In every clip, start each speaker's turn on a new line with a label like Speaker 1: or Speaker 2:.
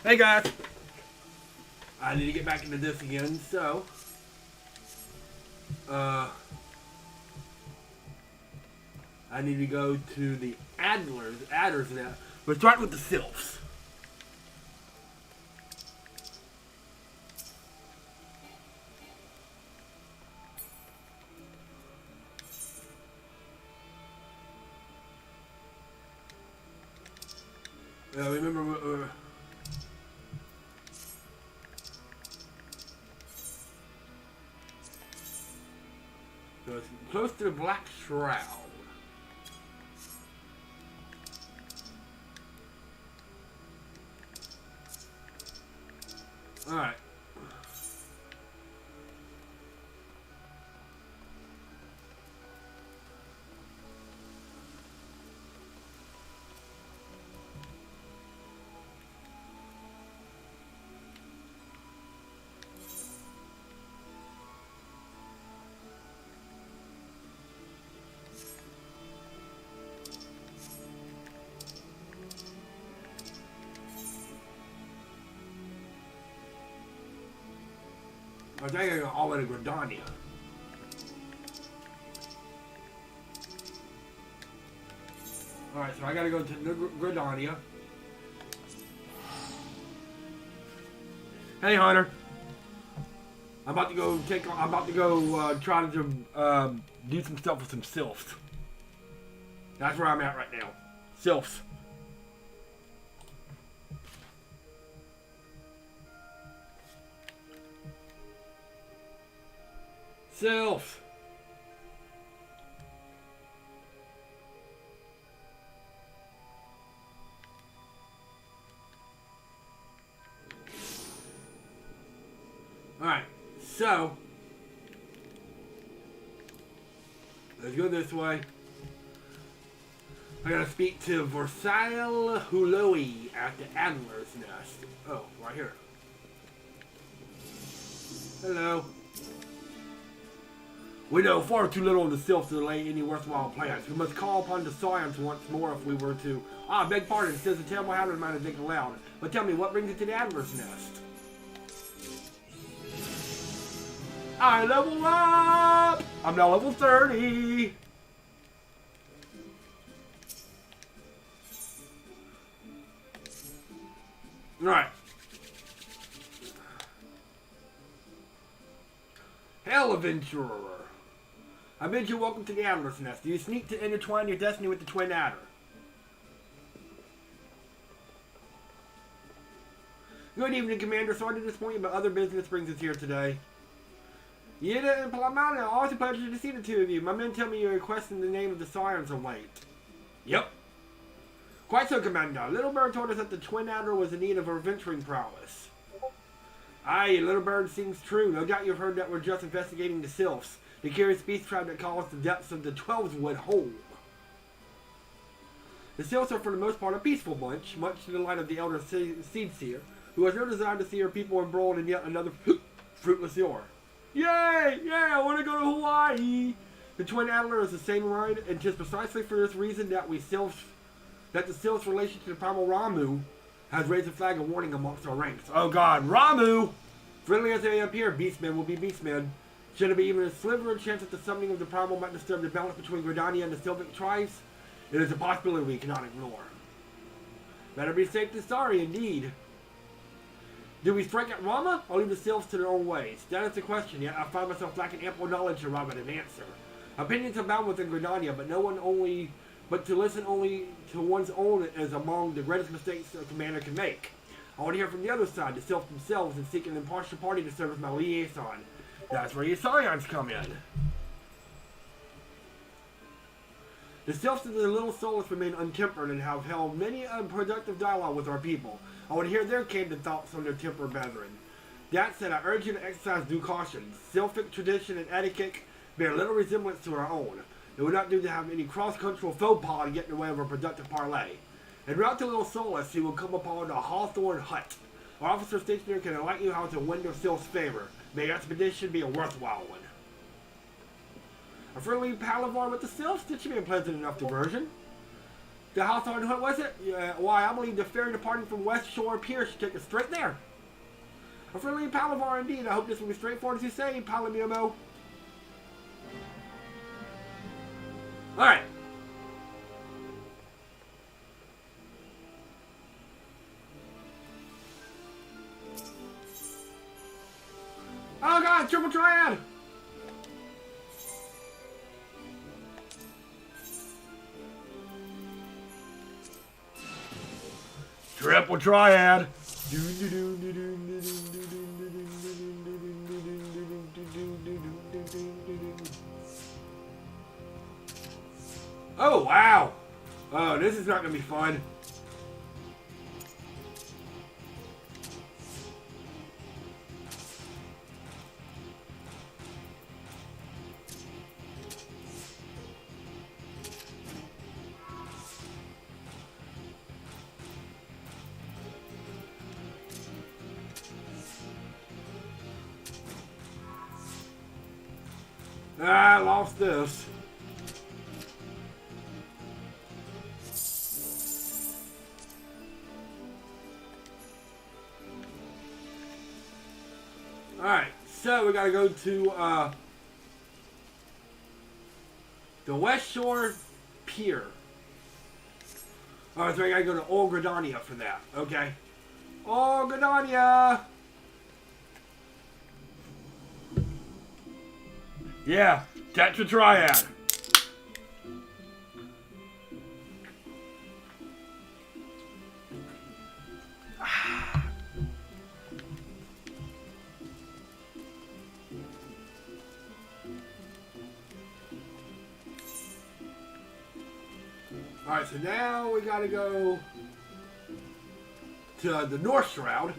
Speaker 1: Hey guys! I need to get back into this again, so... I need to go to the adders now. We're starting with the Sylphs. Remember... So it's close to the Black Shroud. Alright. I think I gotta go all the way to Gridania. Alright, so I gotta go to Gridania. Hey, Hunter. I'm about to go try to do some stuff with some Sylphs. That's where I'm at right now. Sylphs. Sylph. Alright, so let's go this way. I gotta speak to Versailles Huloi at the Adler's Nest. Oh, right here. Hello. We know far too little of the Sylphs to delay any worthwhile plans. We must call upon the science once more if we were to... Ah, beg pardon, says a terrible habit of mine to think aloud. But tell me, what brings you to the Adler's Nest? I level up! I'm now level 30! Alright. Hail, adventurer! I bid you welcome to the Adler's Nest. Do you seek to intertwine your destiny with the Twin Adder? Good evening, Commander. Sorry to disappoint you, but other business brings us here today. Yida and Palamana, always a pleasure to see the two of you. My men tell me you're requesting the name of the sirens are late. Yep. Quite so, Commander. Little Bird told us that the Twin Adder was in need of adventuring prowess. Aye, Little Bird seems true. No doubt you've heard that we're just investigating the Sylphs, the curious beast tribe that calls the depths of the 12's Wood home. The Sylphs are for the most part a peaceful bunch, much to the delight of the elder Seed Seer, who has no desire to see her people embroiled in yet another fruitless war. Yay! Yeah, I want to go to Hawaii! The Twin Adder is the same ride, and it is precisely for this reason that the Sylph's relation to the primal Ramu has raised a flag of warning amongst our ranks. Oh god, Ramu! Friendly as they appear, beastmen will be beastmen. Should there be even a sliver of chance that the summoning of the primal might disturb the balance between Gridania and the Sylphic tribes, it is a possibility we cannot ignore. Better be safe than sorry, indeed. Do we strike at Rama, or leave the Sylphs to their own ways? That is the question, yet I find myself lacking ample knowledge to arrive at an answer. Opinions abound within Gridania, but to listen only to one's own is among the greatest mistakes a commander can make. I want to hear from the other side, the Sylphs themselves, and seek an impartial party to serve as my liaison. That's where your scions come in. The Sylphs of the Little Solace remain untempered and have held many unproductive dialogue with our people. I want to hear their candid thoughts on their tempered brethren. That said, I urge you to exercise due caution. Sylphic tradition and etiquette bear little resemblance to our own. It would not do to have any cross-cultural faux pas to get in the way of a productive parley. En route to Little Solace, you will come upon a Hawthorne hut. Our officer stationed there can enlighten you how to win their Sylph's favor. May your expedition be a worthwhile one. A friendly palaver with the Sylphs? That should be a pleasant enough diversion. The house on Hood, was it? Yeah, why, I believe the ferry departing from West Shore Pier should take us straight there. A friendly Palavar indeed. I hope this will be straightforward as you say, Palamiomo. Alright. Oh god, triple triad! Triple triad! Oh wow! Oh, this is not gonna be fun. I lost this. Alright, so we gotta go to the West Shore Pier. Alright, so we gotta go to Old Gridania for that. Okay. Old Gridania! Yeah, Tetratriad. Alright, so now we gotta go to the North Shroud.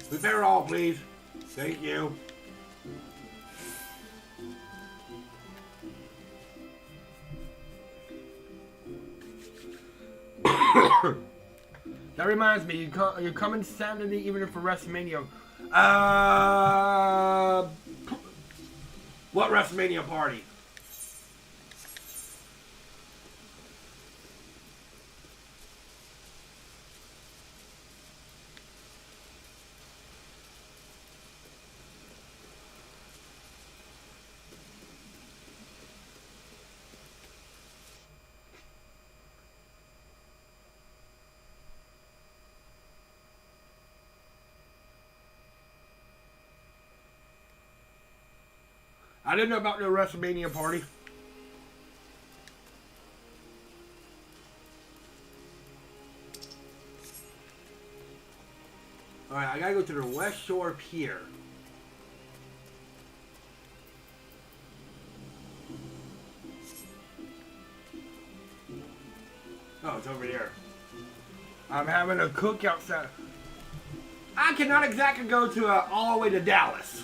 Speaker 1: Repair all, please. Thank you. That reminds me, you're coming Saturday evening for WrestleMania. What WrestleMania party? I didn't know about the WrestleMania party. Alright, I gotta go to the West Shore Pier. Oh, it's over there. I'm having a cookout set. I cannot exactly go to all the way to Dallas.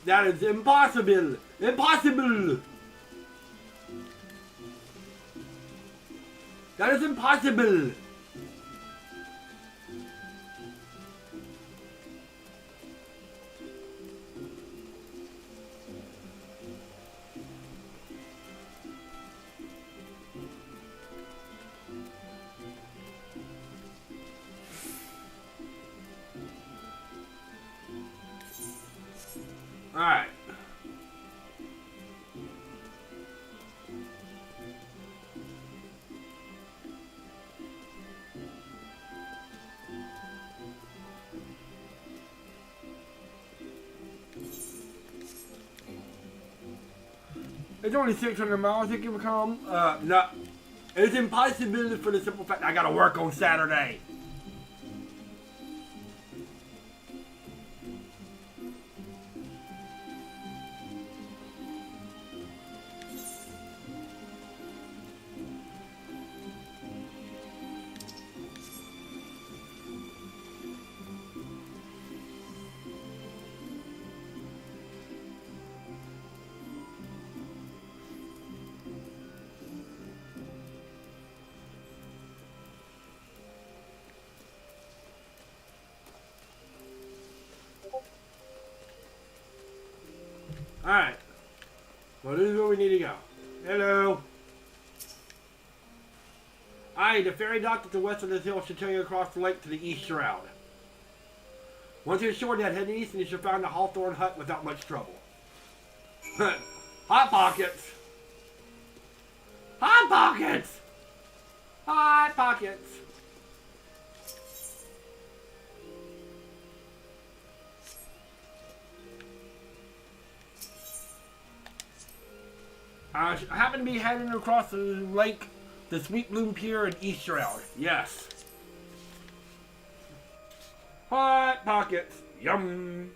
Speaker 1: That is impossible! Impossible! That is impossible! Alright. It's only 600 miles, I think it will come. No. It's impossible for the simple fact I gotta work on Saturday. Alright. Well, this is where we need to go. Hello. Aye, the ferry dock at the west of this hill should take you across the lake to the east shroud. Once you're shore head east and you should find the Hawthorne hut without much trouble. Hot Pockets! Hot Pockets! Hot Pockets! I happen to be heading across the lake, the Sweet Bloom Pier in East Shroud. Yes. Hot Pockets. Yum.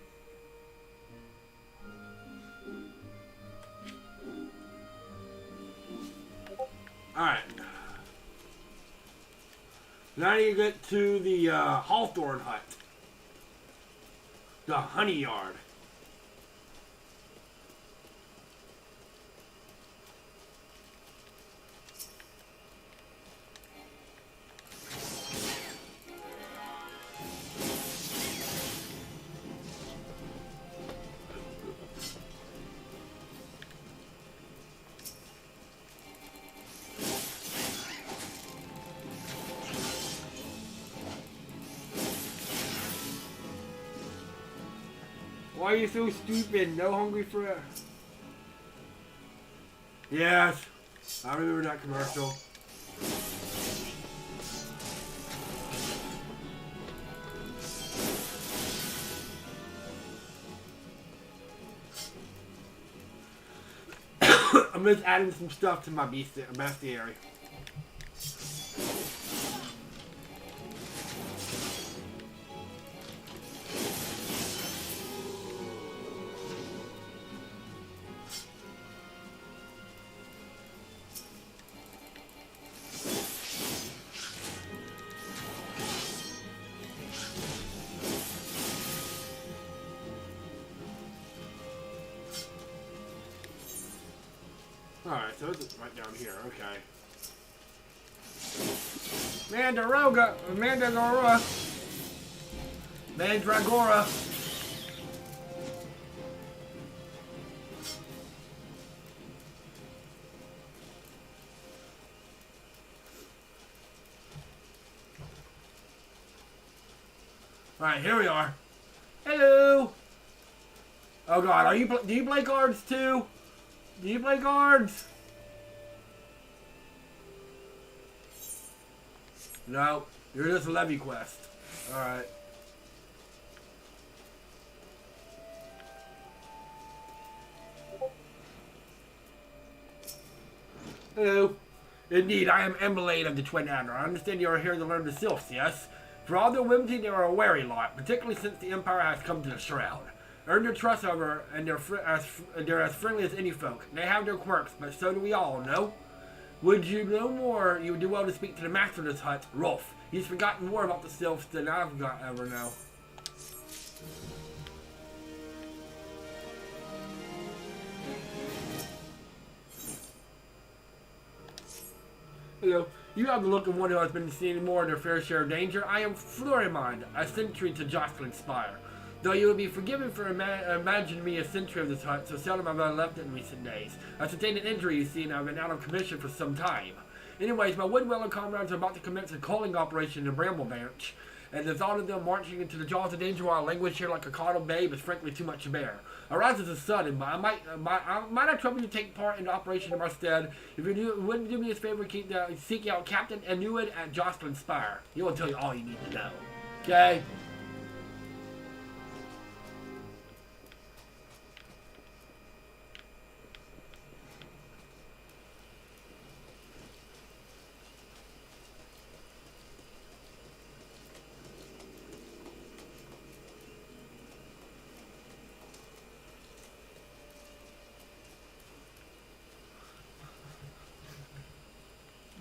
Speaker 1: Alright. Now you get to the Hawthorne hut. The honey yard. Why are you so stupid? No hungry for... Yes. I remember that commercial. I'm just adding some stuff to my bestiary. Alright, so it's right down here, okay. Mandragora. Alright, here we are. Hello. Oh god, do you play cards too? Do you play cards? No, you're just a levy quest. Alright. Hello. Indeed, I am Emblade of the Twin Admiral. I understand you are here to learn the Sylphs, yes? For all their whimsy, they are a wary lot, particularly since the Empire has come to the Shroud. Earn their trust, however, and they're as friendly as any folk. They have their quirks, but so do we all, no? Would you know more, you would do well to speak to the master of this hut, Rolf. He's forgotten more about the Sylphs than I've ever know. Hello. You have the look of one who has been seeing more in their fair share of danger. I am Florimond, a sentry to Jocelyn Spire. Though you will be forgiven for imagining me a sentry of this hut, so seldom have I left it in recent days. I sustained an injury, you see, and I've been out of commission for some time. Anyways, my Woodwell comrades are about to commence a culling operation in Bramble Branch, and the thought of them marching into the jaws of danger while I languish here like a coddled babe is frankly too much to bear. I rise as a sudden, but I might trouble you to take part in the operation in my stead. If you wouldn't do me this favor, seek out Captain Anuid at Jocelyn Spire. He will tell you all you need to know. Okay?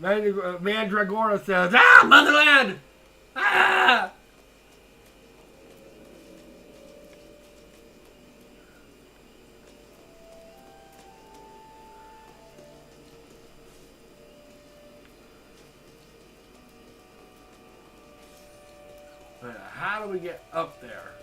Speaker 1: Mandragora says, "Ah, motherland! Ah!" How do we get up there?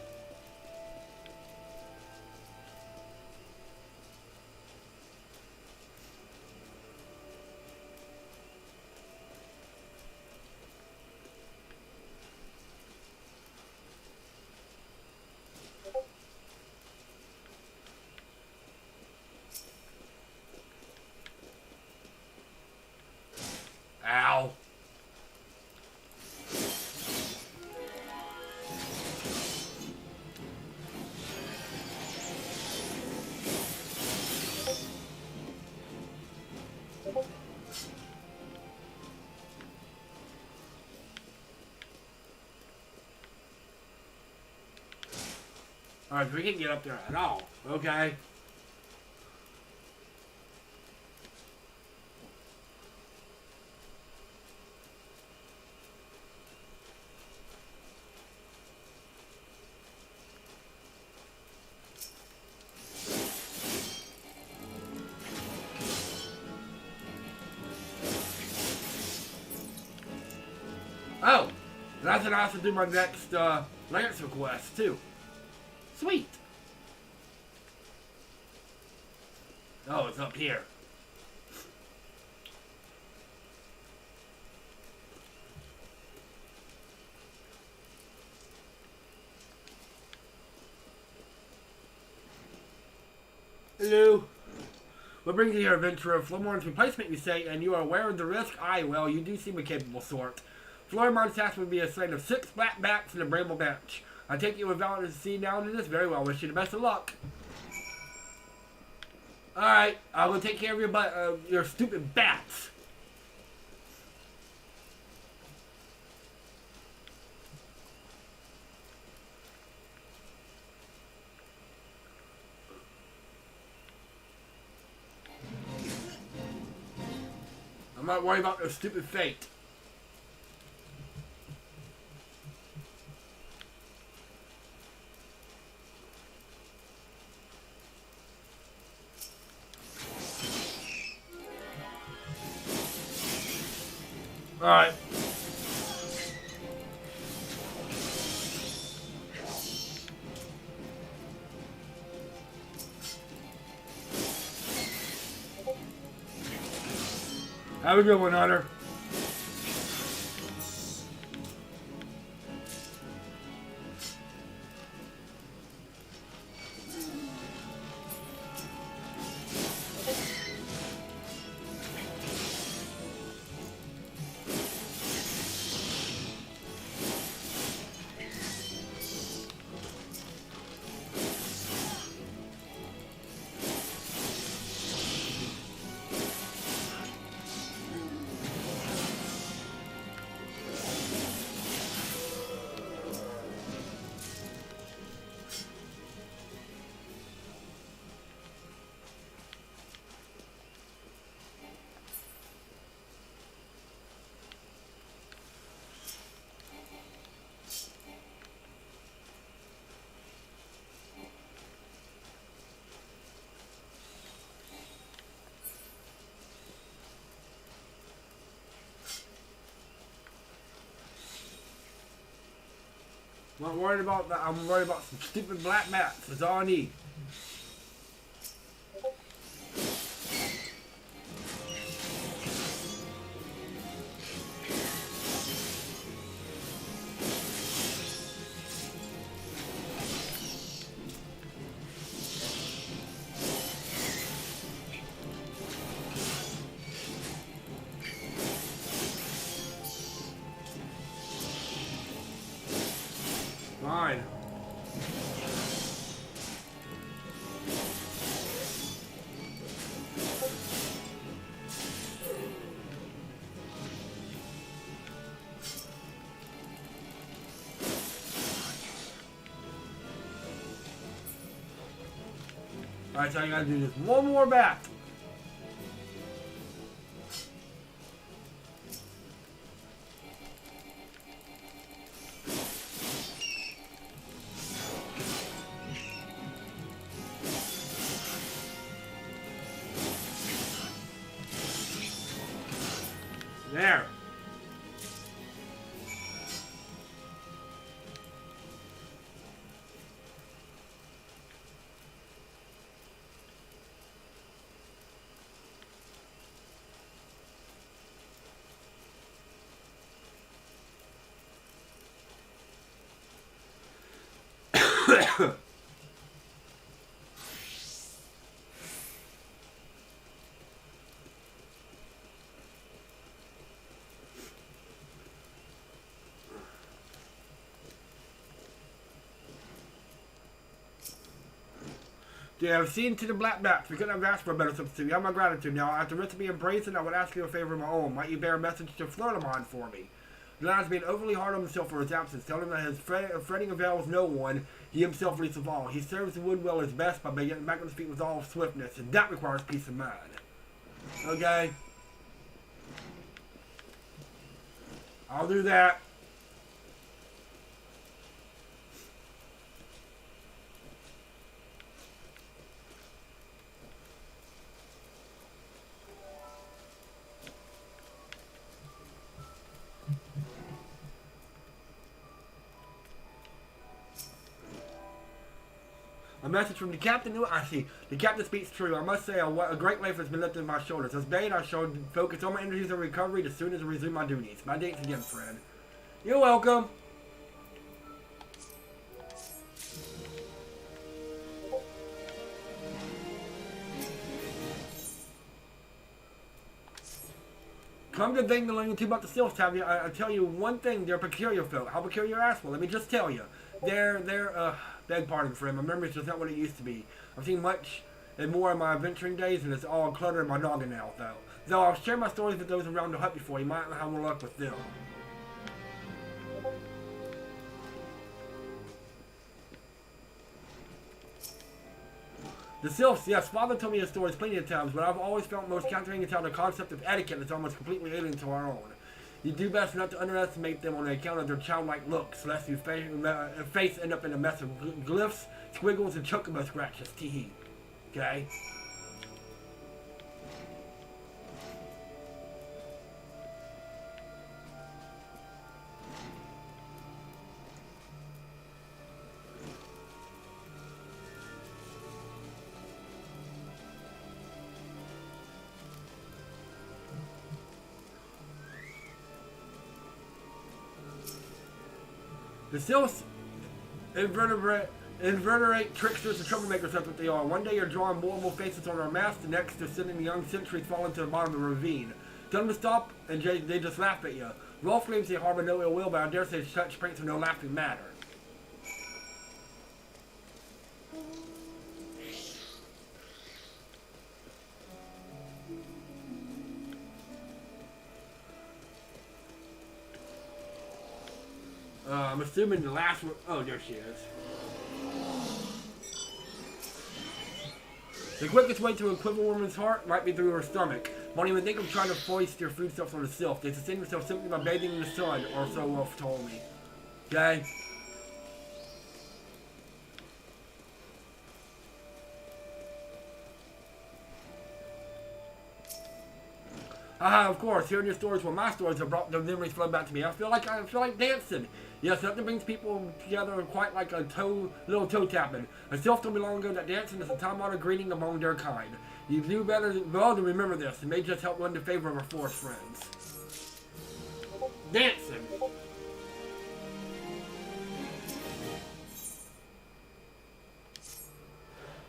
Speaker 1: Alright, we can't get up there at all. Okay. Oh! And I said I have to do my next Lancer quest, too. Sweet! Oh, it's up here. Hello. What brings you here, adventurer? Floormorn's replacement, you say, and you are aware of the risk? Aye, well, you do seem a capable sort. Floormorn's task would be a slate of 6 black bats and a bramble bench. I take you with valor to see down to this. Very well. Wish you the best of luck. Alright, I will take care of your stupid bats. I'm not worried about their stupid fate. Alright. Have a good one, Hunter. I'm not worried about that. I'm worried about some stupid black bats. That's all I need. Fine. Alright, so I gotta do just one more bat. There. Yeah, I've seen to the black bats. We couldn't have asked for a better substitute. You have my gratitude. Now, at the risk of being brazen, I would ask you a favor of my own. Might you bear a message to Flirtamon for me? The lad has been overly hard on himself for his absence. Tell him that his fretting avails no one, He himself least of all. He serves the Woodwell his best by getting back on his feet with all swiftness, and that requires peace of mind. Okay? I'll do that. A message from the captain. I see. The captain speaks true. I must say, a great weight has been lifted on my shoulders. As bait, I shall focus all my energies on recovery as soon as I resume my duties. My dates again, friend. You're welcome. Come to think along too about the Sylphs, have you? I tell you one thing, they're peculiar folk. How peculiar as well? Let me just tell you. Beg pardon, friend, my memory's just not what it used to be. I've seen much and more in my adventuring days, and it's all cluttered in my noggin now, though. Though I'll share my stories with those around the hut before, you might have more luck with them. The Sylphs, yes, father told me his stories plenty of times, but I've always felt most captivating how the concept of etiquette is almost completely alien to our own. You do best not to underestimate them on account of their childlike looks, lest your face end up in a mess of glyphs, squiggles, and chocobo scratches. Tee-hee. Okay? The Sylphs invertebrate tricksters and troublemakers, that's what they are. One day you're drawing more and more faces on our mask, the next they're sending the young sentries falling to the bottom of the ravine. Tell them to stop, and they just laugh at you. Rolf claims they harbor no ill will, but I dare say such pranks are no laughing matter. I'm assuming the last one. Oh, there she is. The quickest way to equip a woman's heart might be through her stomach. Won't even think of trying to foist your foodstuffs on the Sylph. They sustain themselves simply by bathing in the sun, or so Wolf told me. Okay? Of course, hearing your stories, well, my stories have brought the memories flood back to me. I feel like dancing. Yes, nothing brings people together quite like a little toe tapping. A Sylph told me long ago that dancing is a time-honored greeting among their kind. You do better well to remember this. It may just help win the favor of our forest friends. Dancing.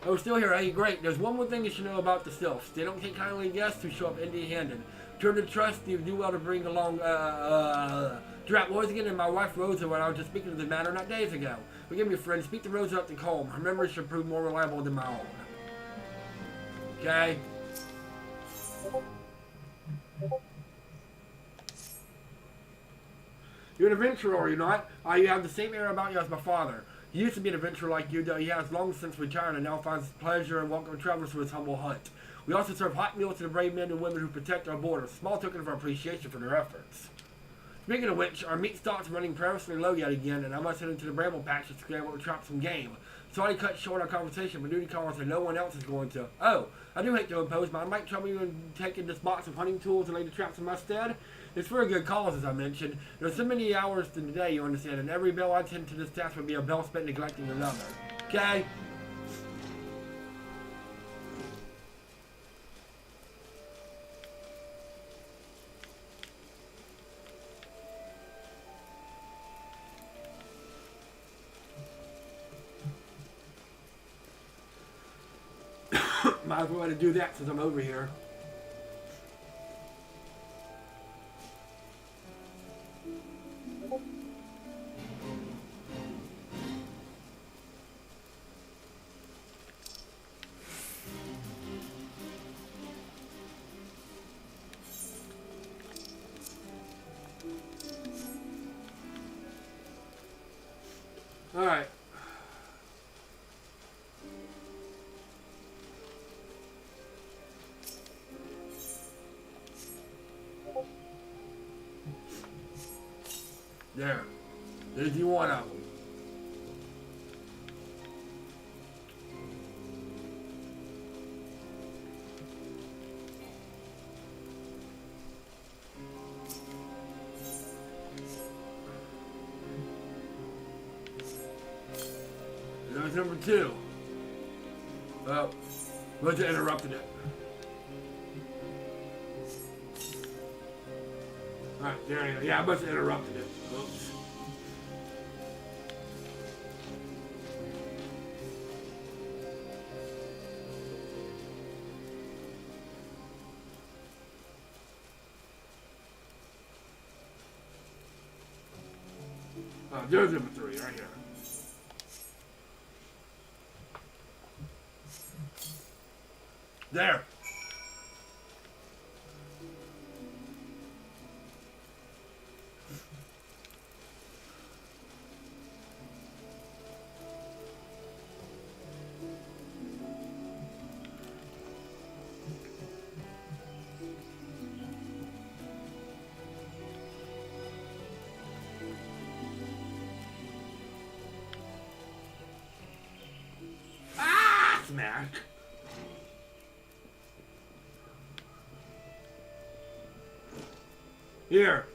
Speaker 1: Oh, still here. Hey, great. There's one more thing you should know about the Sylphs. They don't take kindly guests who show up empty-handed. Turn to trust, you do well to bring along, Drat Loisigan and my wife Rosa when I was just speaking of the matter not days ago. Forgive me, friend. Speak to Rosa up to calm. Her memory should prove more reliable than my own. Okay? You're an adventurer, are you not? You have the same air about you as my father. He used to be an adventurer like you, though he has long since retired and now finds pleasure in welcoming travelers to his humble hut. We also serve hot meals to the brave men and women who protect our borders, small token of our appreciation for their efforts. Speaking of which, our meat stock's running perilously low yet again, and I must head into the bramble patches to be able to trap some game. Sorry to cut short our conversation, but duty calls and no one else is going to. Oh, I do hate to impose, but I might trouble you in taking this box of hunting tools and lay the traps in my stead. It's for a good cause, as I mentioned. There's so many hours in the day, you understand, and every bell I tend to this task would be a bell spent neglecting another. Okay? Might as well do that since I'm over here. Alright. There. There's you one of them. There's number 2. Oh, must have interrupted it. Alright, there you go. Yeah, I must have interrupted it. Oops. There's number 3 right here. There. Ah, smack. Here.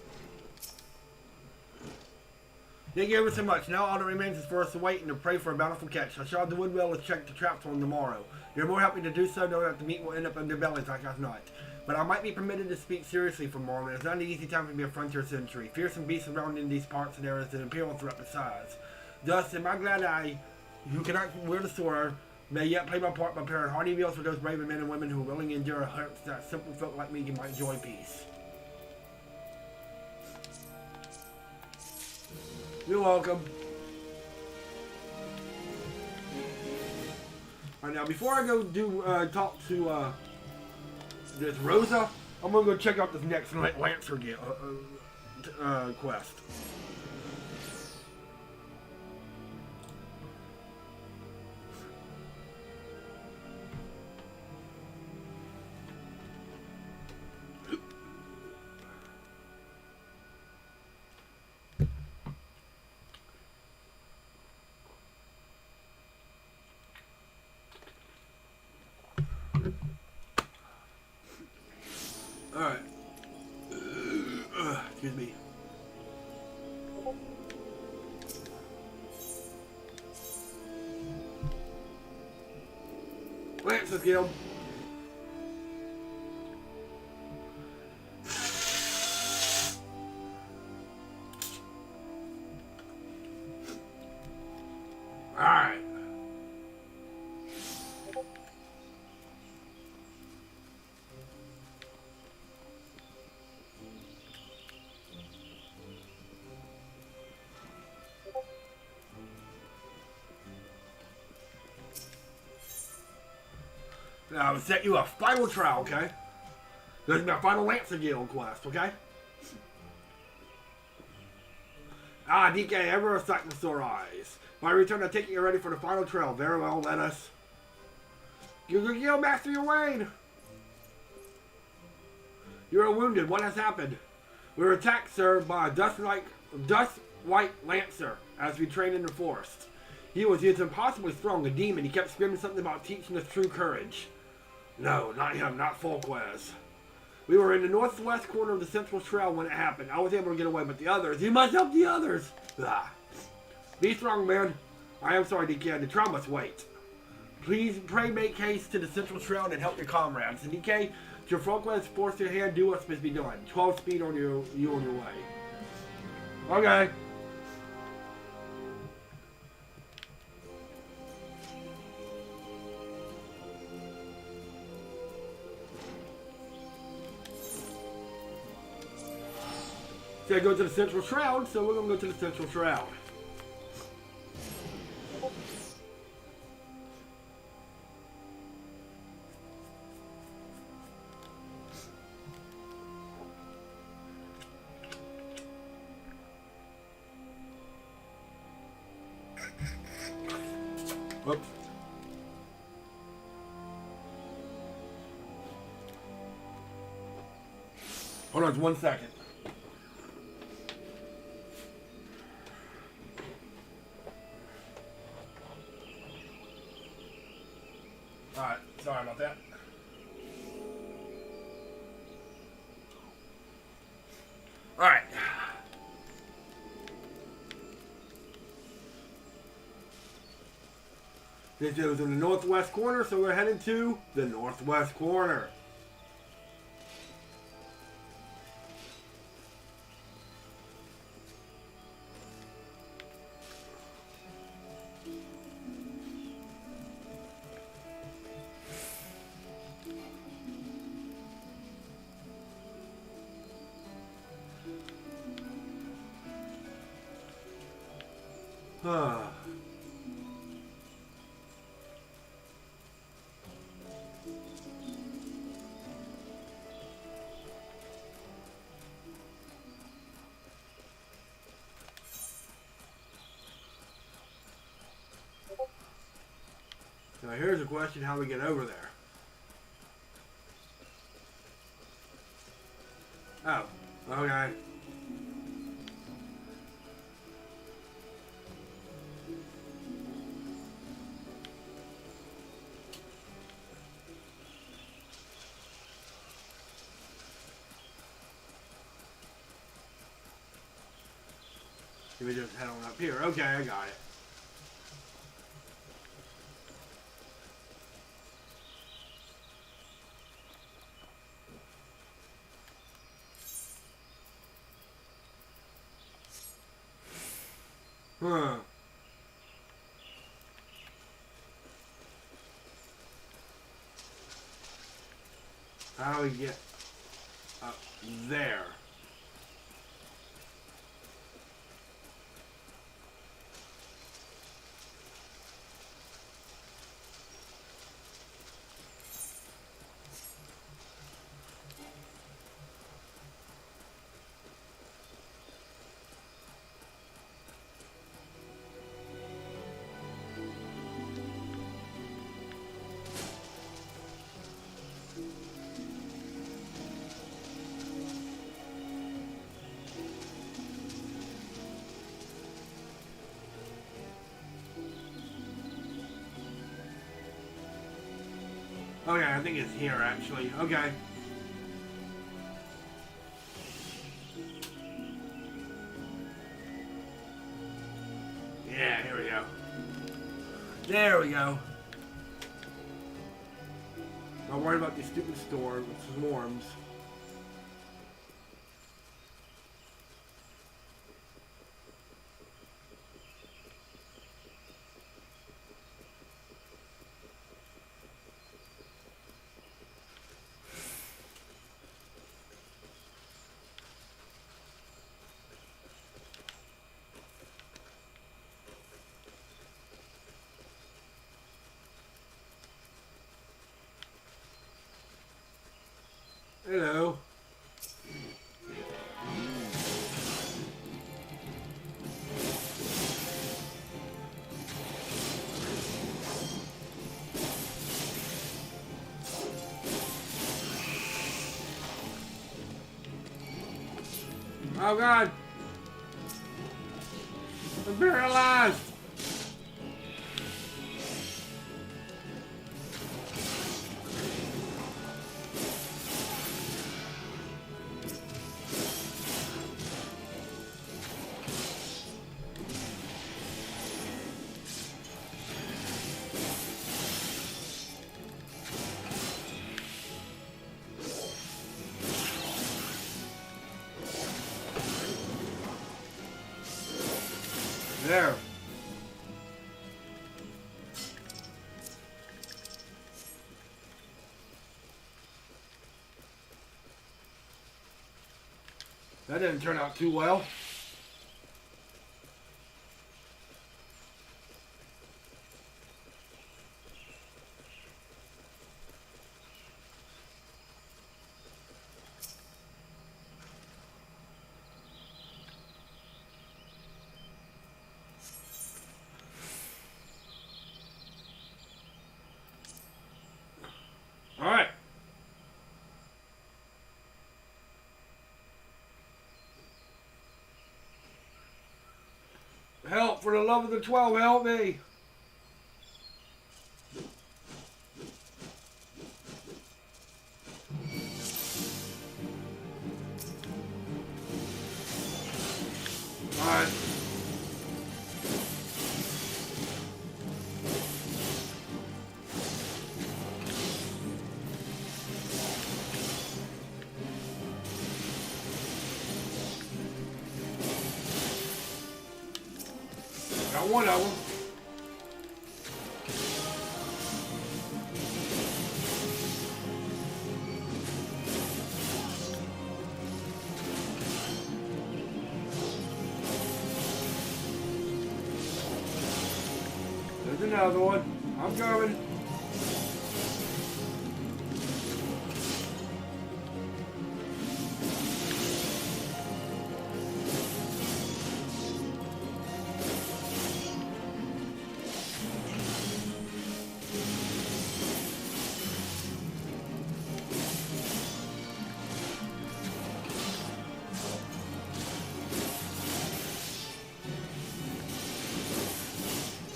Speaker 1: Thank you ever so much. Now all that remains is for us to wait and to pray for a bountiful catch. I shall have the woodwell to check the traps on tomorrow. You're more happy to do so, knowing that the meat will end up in their bellies like last night. But I might be permitted to speak seriously for a moment. It's not an easy time to be a frontier sentry. Fearsome beasts around in these parts, and there is an imperial threat besides. Thus, am I glad I, who cannot wield a sword, may yet play my part by preparing hearty meals for those brave men and women who willingly endure hurts that simple folk like me might enjoy peace. You're welcome. Alright, now before I go do talk to this Rosa, I'm gonna go check out this next Lancer quest. Alright. Excuse me. Lancer's Guild. Alright. Now, I will set you a final trial, okay? This is my final Lancer Guild quest, okay? Ah, DK, ever a sight with sore eyes. By return, I take it you're ready for the final trial. Very well, let us. You Guild Master your Wayne! You are wounded. What has happened? We were attacked, sir, by a dust-white Lancer as we trained in the forest. He was impossibly strong, a demon. He kept screaming something about teaching us true courage. No, not him, not Folquez. We were in the northwest corner of the central trail when it happened. I was able to get away, but the others, you must help the others. Ah. Be strong, man. I am sorry, DK. The trial must wait. Please pray make haste to the central trail and help your comrades. And DK, your Folquez force your hand, do what's supposed to be done. 12 speed on you on your way. Okay. So I go to the central shroud, so we're gonna go to the central shroud. Whoops. Hold on, 1 second. Alright, sorry about that. Alright. This is in the northwest corner, so we're heading to the northwest corner. Huh. Now here's a question: how we get over there? Oh, okay. We just head on up here. Okay, I got it. Huh. How do we get up there? Okay, I think it's here actually. Okay. Yeah, here we go. There we go. Not worried about these stupid swarms. Hello. Oh God. I'm paralyzed. There. That didn't turn out too well. All right. Help, for the love of the 12, help me. one of them. There's another one. I'm coming.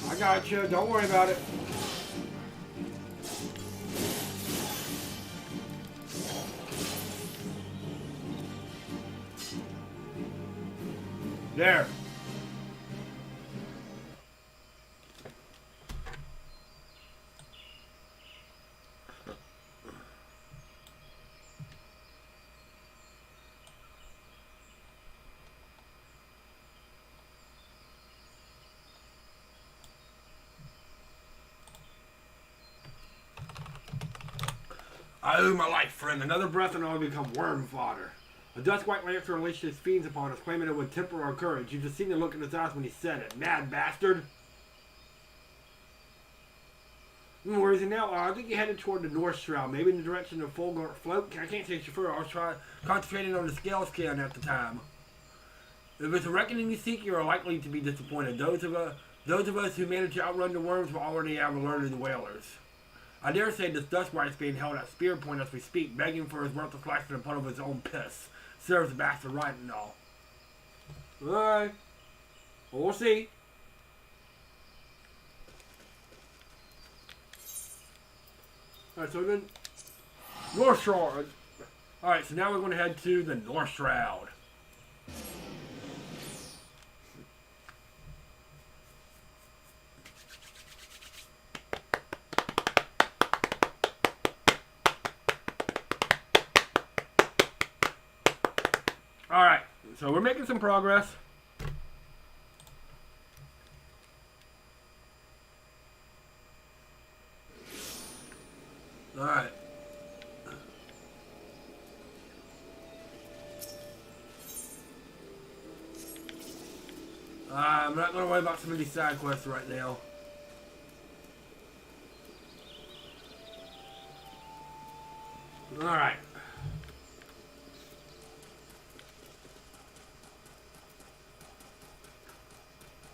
Speaker 1: I got you. Don't worry about it. There. I owe my life, friend. Another breath and I will become worm fodder. A dust white lancer unleashed his fiends upon us, claiming it would temper our courage. You just seen the look in his eyes when he said it. Mad bastard. Where is he now? I think he headed toward the North Shroud, maybe in the direction of Fulgurt Float. I can't say chauffeur. I was concentrating on the scale scan at the time. If it's a reckoning you seek, you are likely to be disappointed. Those of us who managed to outrun the worms will already have alerted the whalers. I dare say this Dustwight is being held at spear point as we speak, begging for his worthless life in a puddle of his own piss. Serves the bastard right and all. Alright. We'll see. Alright, so then North Shroud. Alright, so now we're going to head to the North Shroud. Alright, so we're making some progress. Alright. I'm not going to worry about some of these side quests right now. Alright.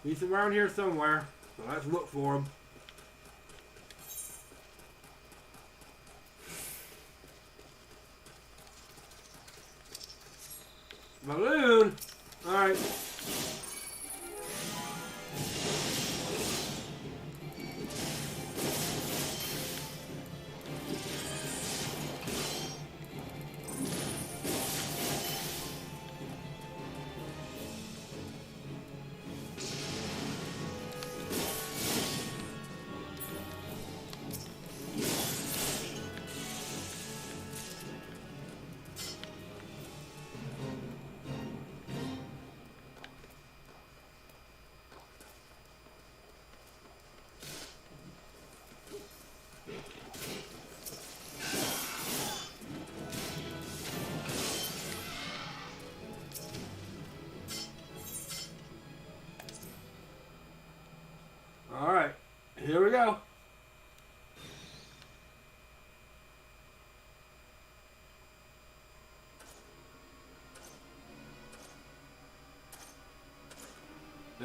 Speaker 1: He's around here somewhere, so let's look for him. Balloon! Alright. Alright, here we go.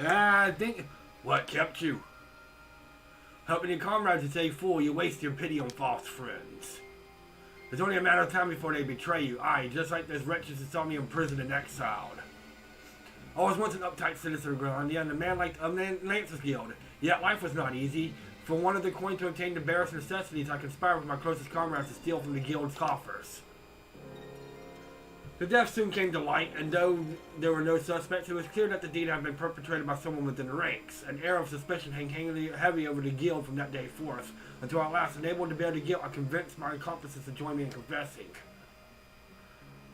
Speaker 1: I think... What kept you? Helping your comrades to stay full, you waste your pity on false friends. It's only a matter of time before they betray you. Aye, just like those wretches who saw me in prison and exiled. I was once an uptight citizen of Grandia and a man like a Lancer's Guild. Yet life was not easy. For one of the coin to obtain the barest necessities, I conspired with my closest comrades to steal from the guild's coffers. The death soon came to light, and though there were no suspects, it was clear that the deed had been perpetrated by someone within the ranks. An air of suspicion hung heavy over the guild from that day forth, until at last, unable to bear the guilt, I convinced my accomplices to join me in confessing.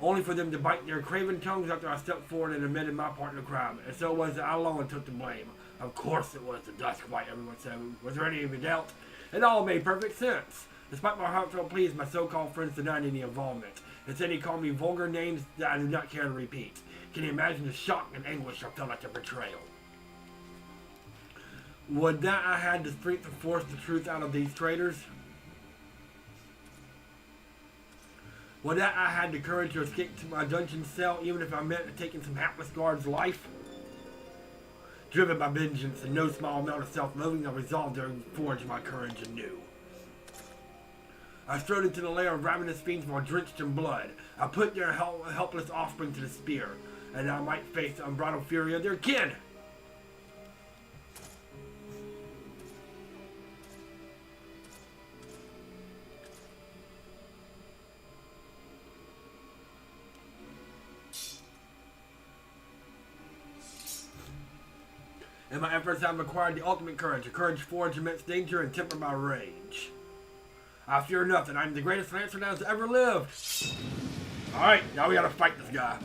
Speaker 1: Only for them to bite their craven tongues after I stepped forward and admitted my part in the crime, and so it was that I alone took the blame. Of course it was the Duskwight, everyone said. Was there any doubt? It all made perfect sense. Despite my heartfelt pleas, my so-called friends denied any involvement. Instead, he called me vulgar names that I do not care to repeat. Can you imagine the shock and anguish I felt at the betrayal? Would that I had the strength to force the truth out of these traitors? Would that I had the courage to escape to my dungeon cell, even if I meant taking some hapless guard's life? Driven by vengeance and no small amount of self-loathing, I resolved to forge my courage anew. I strode into the lair of ravenous fiends while drenched in blood. I put their helpless offspring to the spear, and I might face the unbridled fury of their kin. In my efforts, I've acquired the ultimate courage, a courage forged amidst danger and tempered by rage. I fear nothing. I'm the greatest lancer that has ever lived. Alright, now we gotta fight this guy.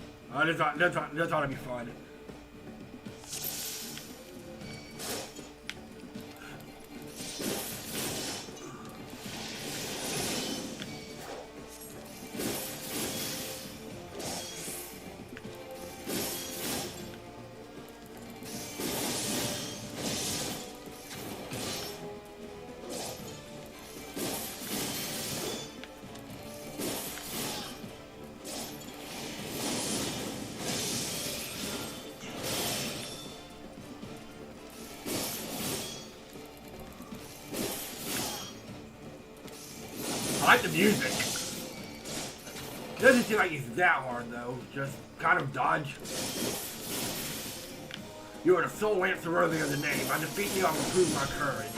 Speaker 1: This ought to be fun. I like the music. Doesn't seem like he's that hard though. Just kind of dodge. You are the sole lancer worthy of the name. By defeating you, I will prove my courage.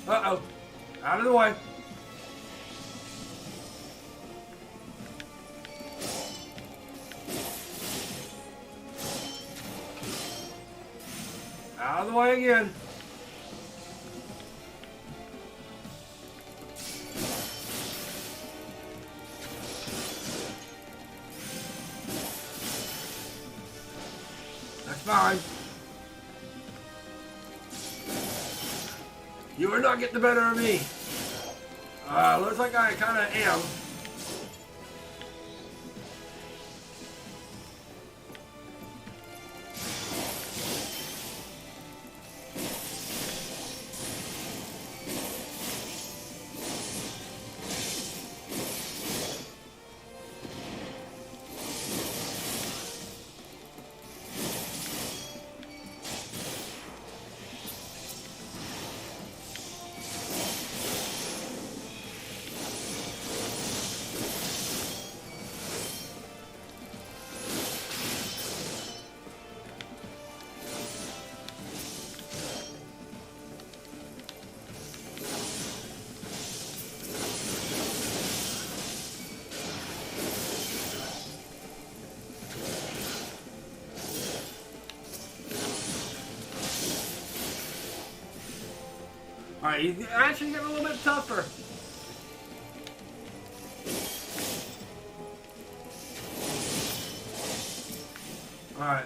Speaker 1: Uh-oh. Out of the way. Out of the way again. That's fine. You are not getting the better of me. Looks like I kind of am. Alright, he's actually getting a little bit tougher. Alright.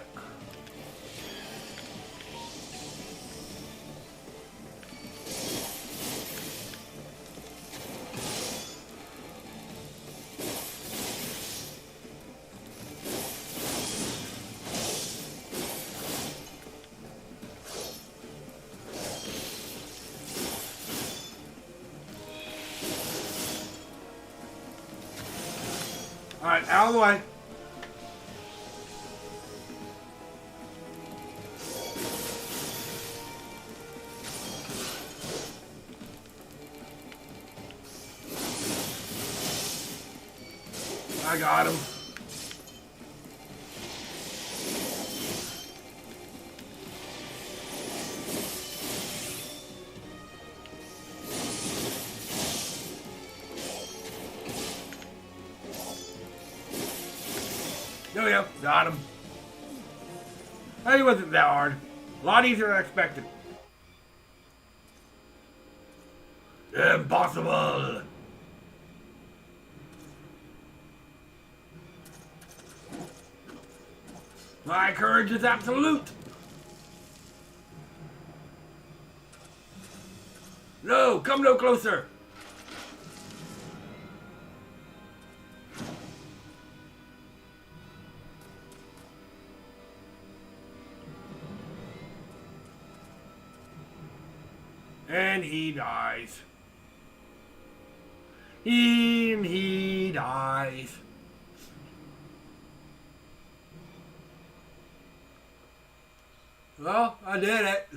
Speaker 1: Alright, out of the way. I got him. There we go. Got him. Hey, it wasn't that hard. A lot easier than I expected. Impossible! My courage is absolute! No, come no closer! And he dies. And he dies. Well, I did it.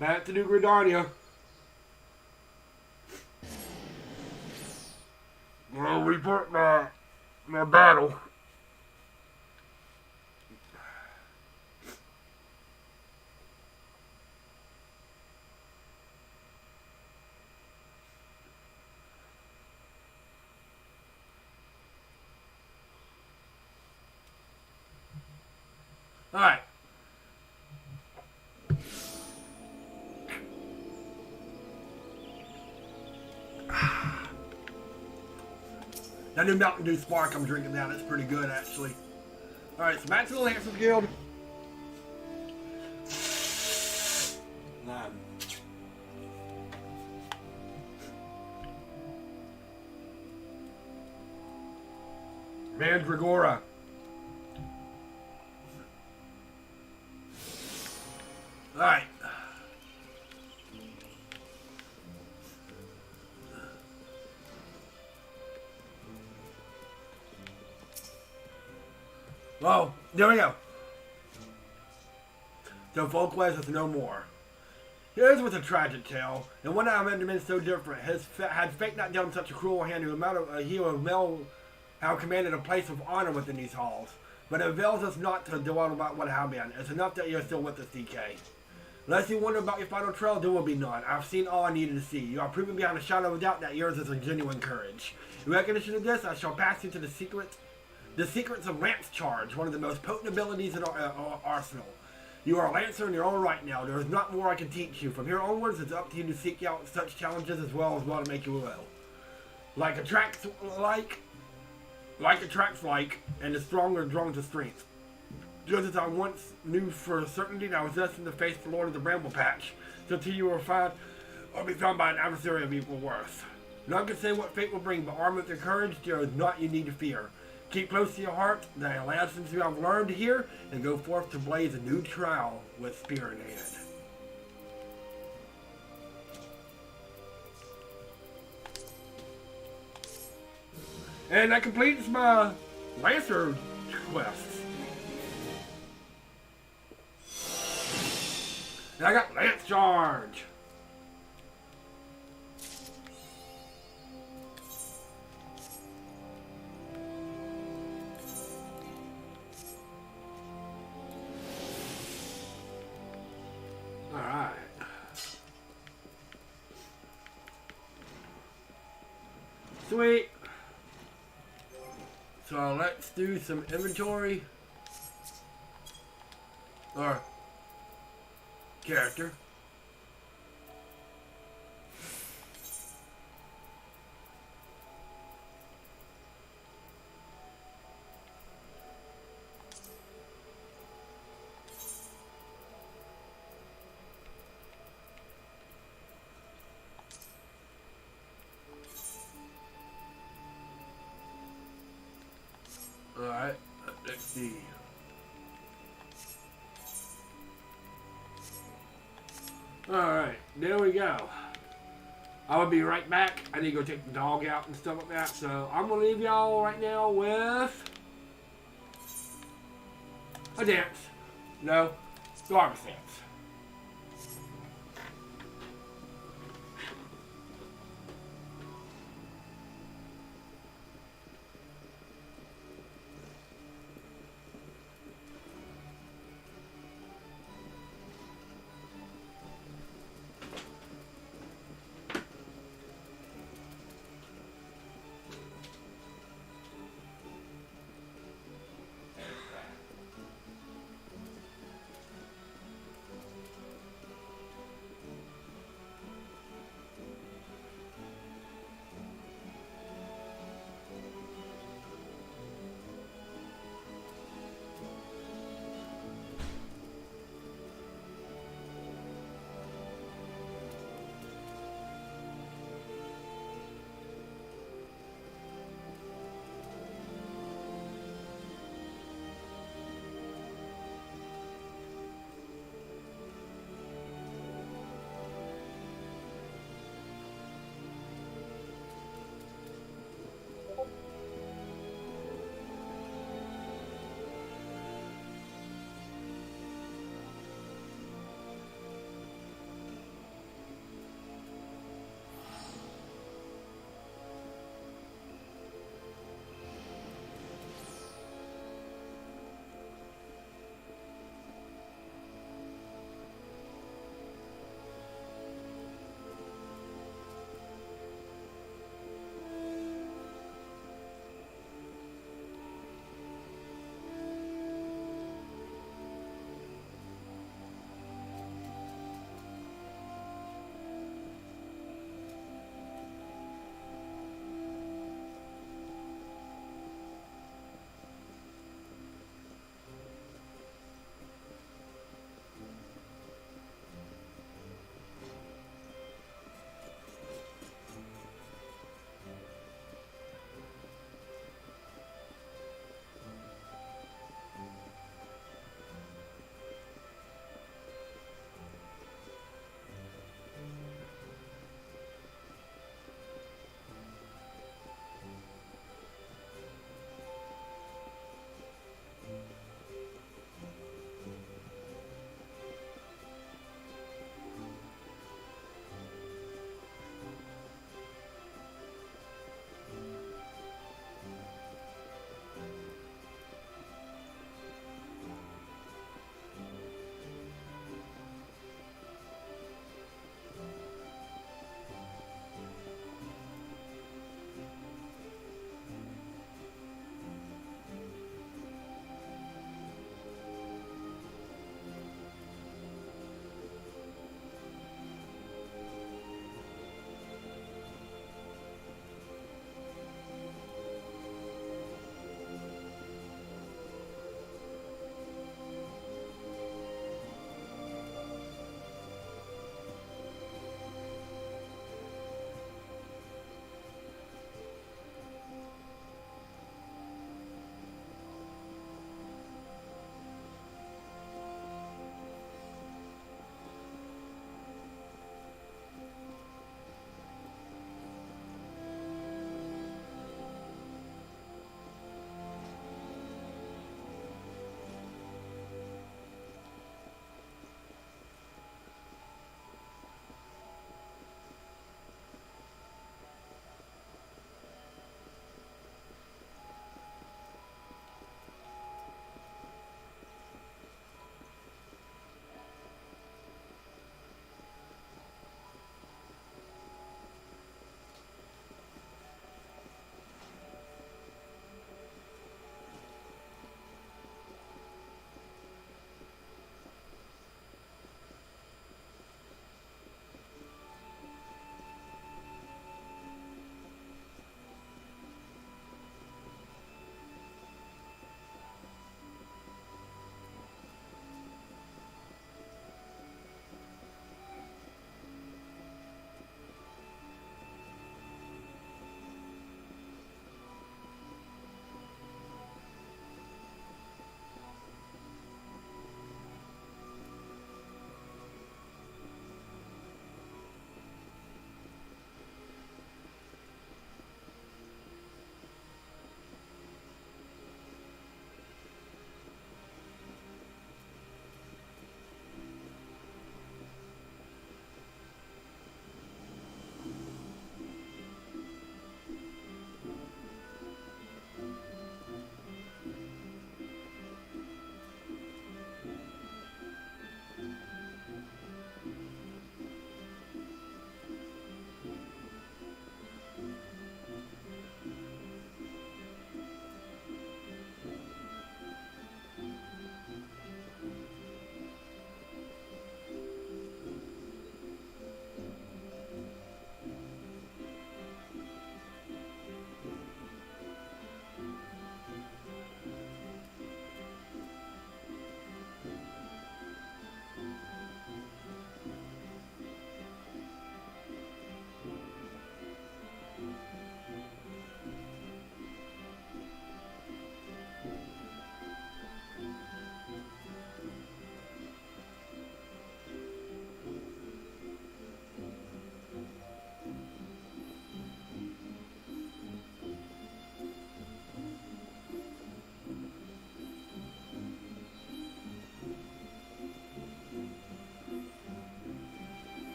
Speaker 1: Back to New Gridania. Well, report my battle. Alright. That new Mountain Dew Spark I'm drinking now, that's pretty good actually. Alright, so back to the Lancers Guild. Mandragora. Alright. Well, there we go. So Folkways is no more. His was a tragic tale, and one that had been so different. Had fate not dealt him such a cruel hand, he would well have commanded a place of honor within these halls. But it avails us not to dwell about what have been. It's enough that you're still with us, DK. Unless you wonder about your final trail, there will be none. I've seen all I needed to see. You are proven beyond a shadow of doubt that yours is a genuine courage. In recognition of this, I shall pass you to the secrets of Lance Charge, one of the most potent abilities in our arsenal. You are a Lancer in your own right now. There is not more I can teach you. From here onwards, it's up to you to seek out such challenges as well to make you well. Like attracts like, and the strong are drawn to strength. Just as I once knew for certainty that I was destined to face the Lord of the Bramble Patch, so till you are found or be found by an adversary of equal worth. None can say what fate will bring, but armed with your courage, there is naught you need to fear. Keep close to your heart the lessons you have learned here, and go forth to blaze a new trail with spear in hand. And that completes my Lancer quests. And I got Lance Charge. Alright. Sweet. So let's do some inventory. Or character. Alright, let's see. Alright, there we go. I will be right back. I need to go take the dog out and stuff like that. So I'm going to leave y'all right now with a dance. No, garbage dance.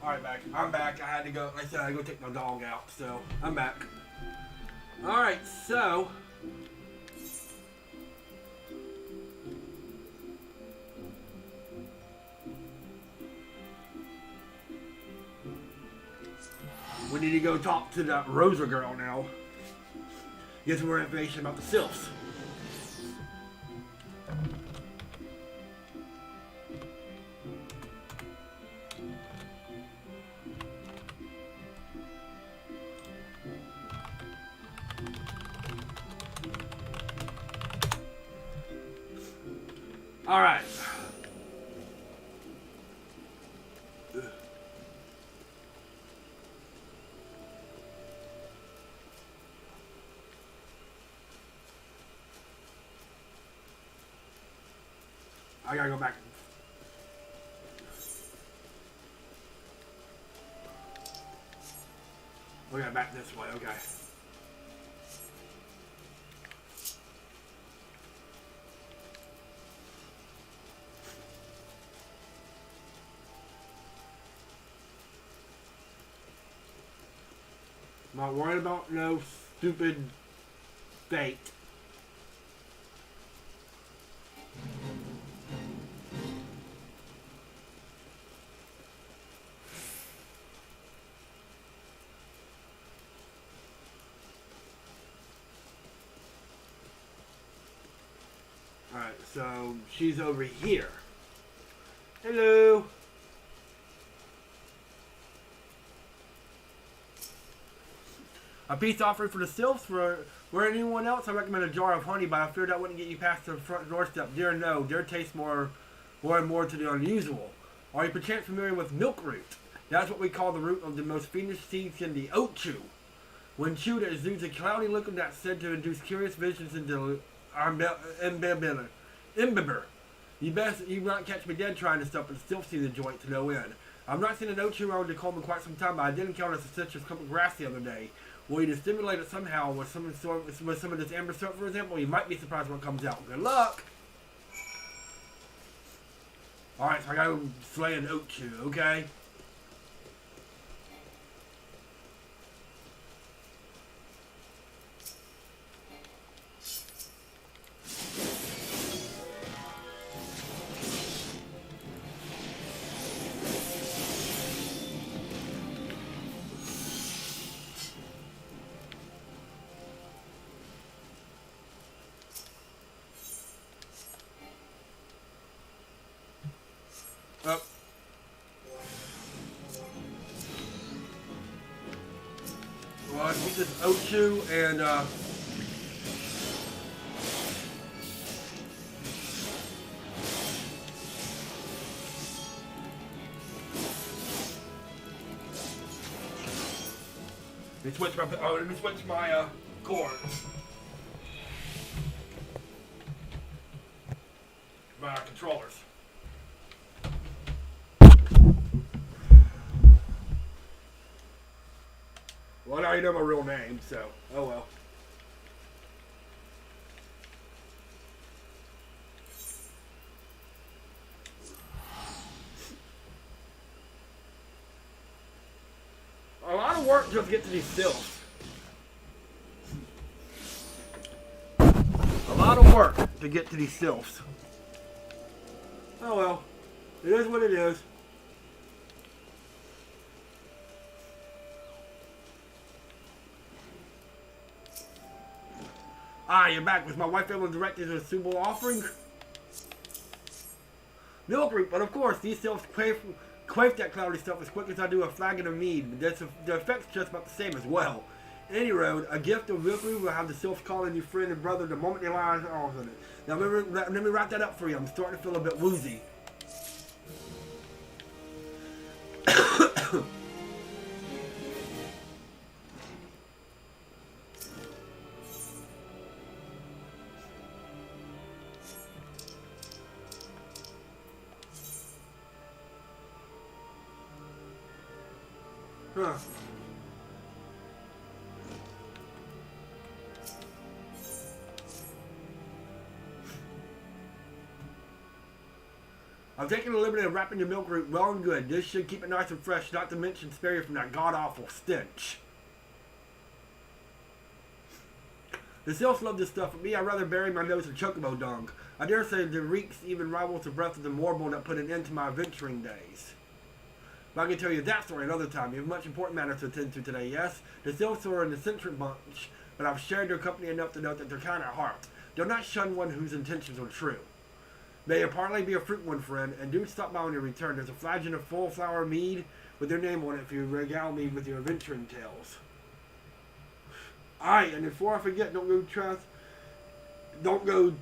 Speaker 1: Alright, back. I'm back. I had to go, like I said, I had to go take my dog out, so I'm back. Alright, so. We need to go talk to that Rosa girl now. Get some more information about the Sylphs. All right. I gotta go back. Okay, back this way. Okay. Not worried about no stupid fate. Alright, so she's over here. Hello. A peace offering for the Sylphs. For anyone else, I recommend a jar of honey, but I feared that wouldn't get you past the front doorstep. Dear no, dear tastes more and more to the unusual. Are you perchance familiar with milk root? That's what we call the root of the most fiendish seeds in the oat chew. When chewed, it exudes a cloudy liquid that's said to induce curious visions into our imbiber. You not catch me dead trying to stuff, but still see the joint to no end. I've not seen an oat chew around Tacoma in quite some time, but I did encounter some citrus clump of grass the other day. Will you to stimulate it somehow with some of this amber syrup, for example? You might be surprised what comes out. Good luck! Alright, so I gotta slay an oat chew, okay? Up. Well, I keep this oat chew and let me switch my cord. My controllers. Well, now you know my real name, so, oh well. A lot of work just to get to these Sylphs. A lot of work to get to these Sylphs. Oh well, it is what it is. Ah, you're back with my wife able to direct you to a suitable offering? Milk root, but of course, these Sylphs quaff that cloudy stuff as quick as I do a flagon of mead, but the effect's just about the same as well. Any road, a gift of milk root will have the Sylphs calling you friend and brother the moment they lie eyes on it. Now let me wrap that up for you. I'm starting to feel a bit woozy. Huh. I'm taking the liberty of wrapping your milk root well and good. This should keep it nice and fresh, not to mention spare you from that god-awful stench. The Sylphs love this stuff, but me, I'd rather bury my nose in chocobo dung. I dare say the reeks even rivals the breath of the warble that put an end to my adventuring days. But I can tell you that story another time. You have much important matters to attend to today, yes? The Sylphs are an eccentric bunch, but I've shared their company enough to know that they're kind at heart. They'll not shun one whose intentions are true. May your parley be a fruit one, friend, and do stop by when you return. There's a flagon of full flower mead with your name on it if you regale me with your adventuring tales. Alright, and before I forget, don't go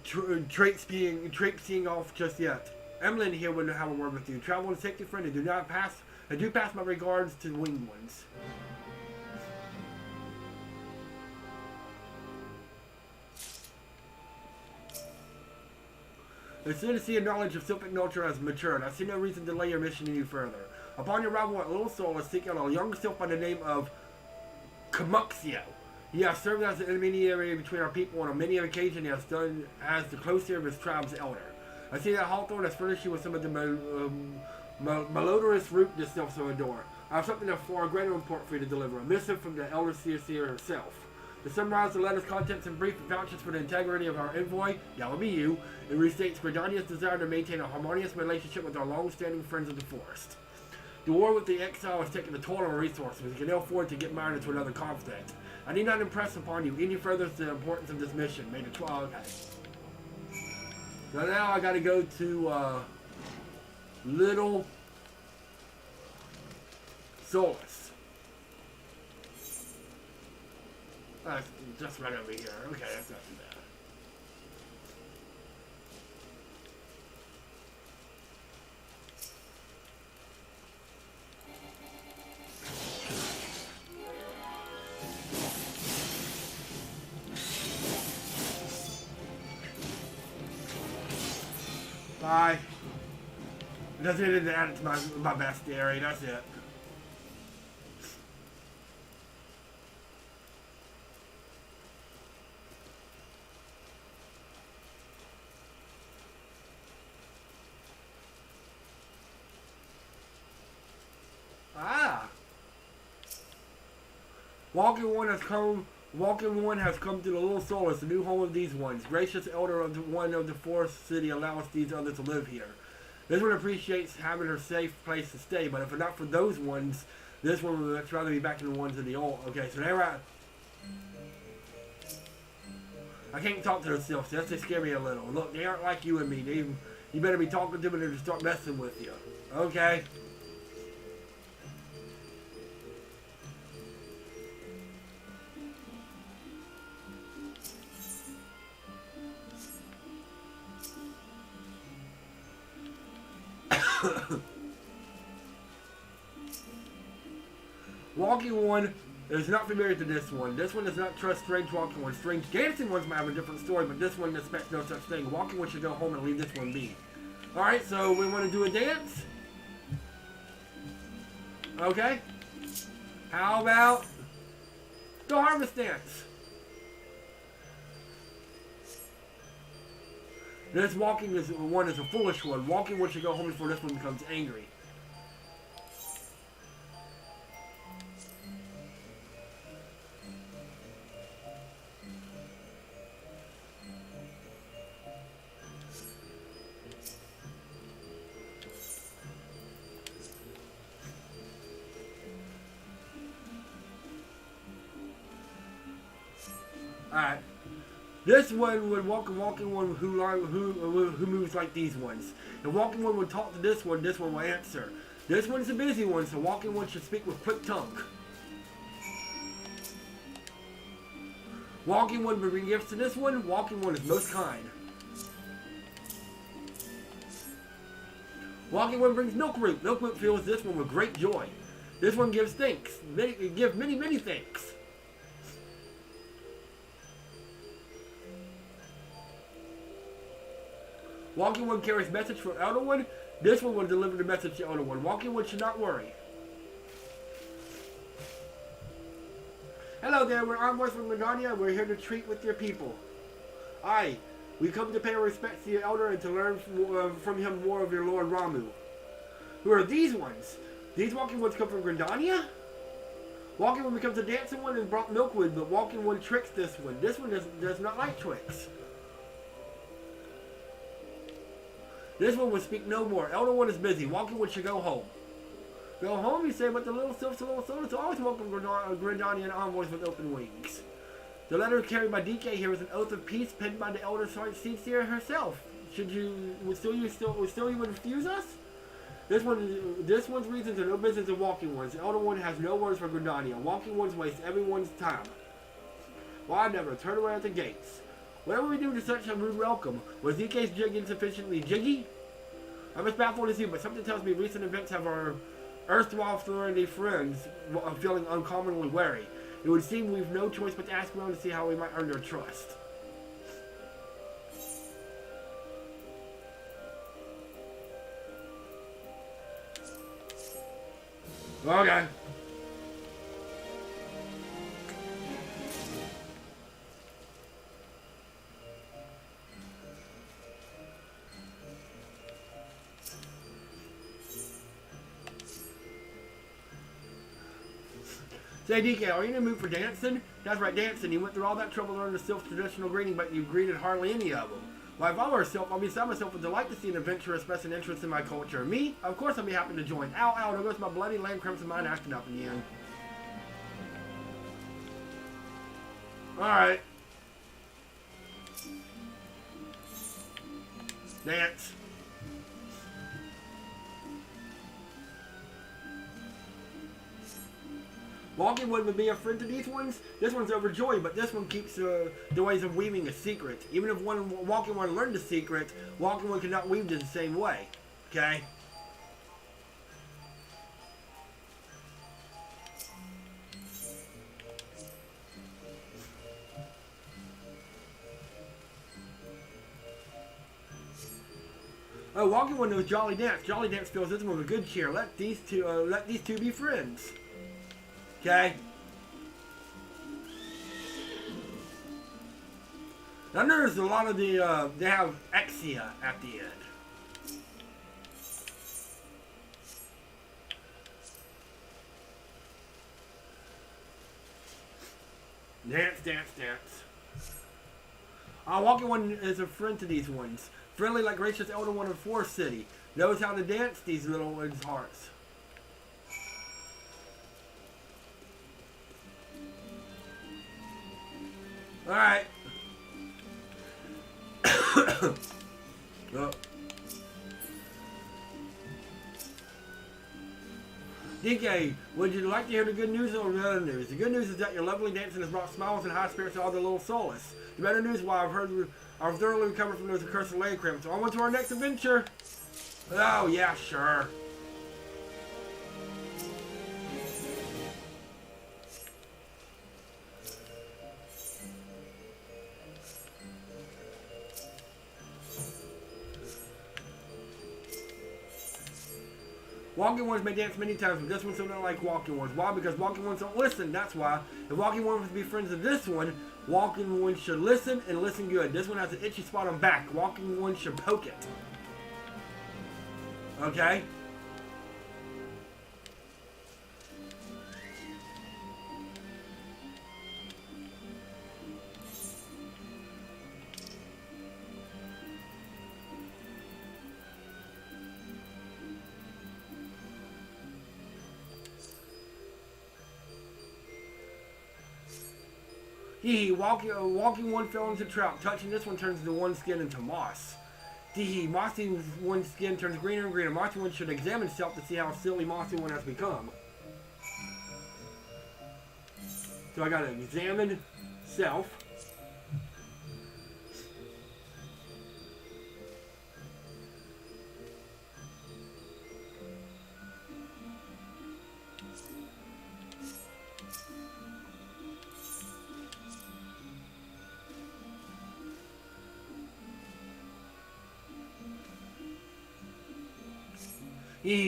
Speaker 1: traipsing off just yet. Emlyn here would have a word with you. Travel and safety, friend, and do pass my regards to the winged ones. As soon as your knowledge of Sylphic culture has matured, I see no reason to delay your mission any further. Upon your arrival at Little Solace, seek out a young Sylph by the name of Camuxio. He has served as an intermediary between our people, and on many occasions he has done as the closer of his tribe's elder. I see that Hawthorne has furnished you with some of the malodorous root the Sylphs adore. I have something of far greater import for you to deliver, a missive from the elder seer herself. To summarize the letter's contents in brief, it vouches for the integrity of our envoy, that will be you, and restates Gridania's desire to maintain a harmonious relationship with our long-standing friends of the forest. The war with the exile has taken the toll on our resources. We can now afford to get married into another conflict. I need not impress upon you any further the importance of this mission. May the 12. Okay. So now I gotta go to Little Solace. That's just right over here. Okay, that's not too bad. Bye. That's it. Didn't add it to my bestiary. That's it. Ah. Walking one has come to the Little Solace, the new home of these ones. Gracious elder of one of the forest city allows these others to live here. This one appreciates having a safe place to stay, but if not for those ones, this one would much rather be back in the ones of the old. Okay, so they're at. I can't talk to the Sylphs. That's just scare me a little. Look, they aren't like you and me. You better be talking to them and they start messing with you. Okay. Walking one is not familiar to this one. This one does not trust strange walking ones. Strange dancing ones might have a different story, but this one expects no such thing. Walking one should go home and leave this one be. Alright, so we want to do a dance? Okay. How about the harvest dance? This walking one is a foolish one. Walking one should go home before this one becomes angry. Alright. This one would walking one who moves like these ones. The walking one would talk to this one will answer. This one's a busy one, so walking one should speak with quick tongue. Walking one would bring gifts to this one, walking one is most kind. Walking one brings milk root. Milk root fills this one with great joy. This one gives thanks. Give many thanks. Walking one carries message for Elder One. This one will deliver the message to Elder One. Walking one should not worry. Hello there, we're envoys from Gridania. We're here to treat with your people. Aye, We come to pay our respects to your elder and to learn from him more of your Lord Ramu. Who are these ones? These walking ones come from Grandania? Walking one becomes a dancing one and brought milkwood, but walking one tricks this one. This one does not like tricks. This one will speak no more. Elder one is busy. Walking one should go home. Go home, you say, but the little Sylphs and Little Solace always welcome Grandanian envoys with open wings. The letter carried by DK here is an oath of peace penned by the elder Seedseer herself. Would you refuse us? This one's reasons are no business of walking ones. The elder one has no words for Grandania. Walking ones waste everyone's time. Why never turn away at the gates? What will we do to such a rude welcome? Was DK's jig insufficiently jiggy? I'm as baffled as you, but something tells me recent events have our erstwhile authority friends feeling uncommonly wary. It would seem we've no choice but to ask around to see how we might earn their trust. Okay. Say, DK, are you in the mood for dancing? That's right, dancing. You went through all that trouble to learn the Sylph's traditional greeting, but you greeted hardly any of them. Why, if I were a Sylph, I'll be beside myself with delight to see an adventurer express an interest in my culture. Me? Of course I'll be happy to join. Ow, ow, there goes my bloody lamb crimson mind acting up again. Alright. Dance. Walking one would be a friend to these ones. This one's overjoyed, but this one keeps the ways of weaving a secret. Even if walking one learned the secret, walking one cannot weave it the same way. Okay? Oh, walking one knows Jolly Dance. Jolly Dance feels this one with a good cheer. Let these two be friends. Okay. Now there's a lot of the they have XIV at the end. Dance, dance, dance. Walking one is a friend to these ones. Friendly like gracious elder one of Forest City. Knows how to dance these little ones' hearts. Alright. Oh. DK, would you like to hear the good news or the better news? The good news is that your lovely dancing has brought smiles and high spirits to all the Little Solace. The better news, why I've thoroughly recovered from those accursed leg cramps. So on to our next adventure. Oh yeah, sure. Walking ones may dance many times, but this one's don't like walking ones. Why? Because walking ones don't listen. That's why. If walking ones would be friends of this one, walking ones should listen and listen good. This one has an itchy spot on back. Walking ones should poke it. Okay? Walking one fell into trout. Touching this one turns the one skin into moss. Mossy one skin turns greener and greener. Mossy one should examine itself to see how silly mossy one has become. So I gotta examine self.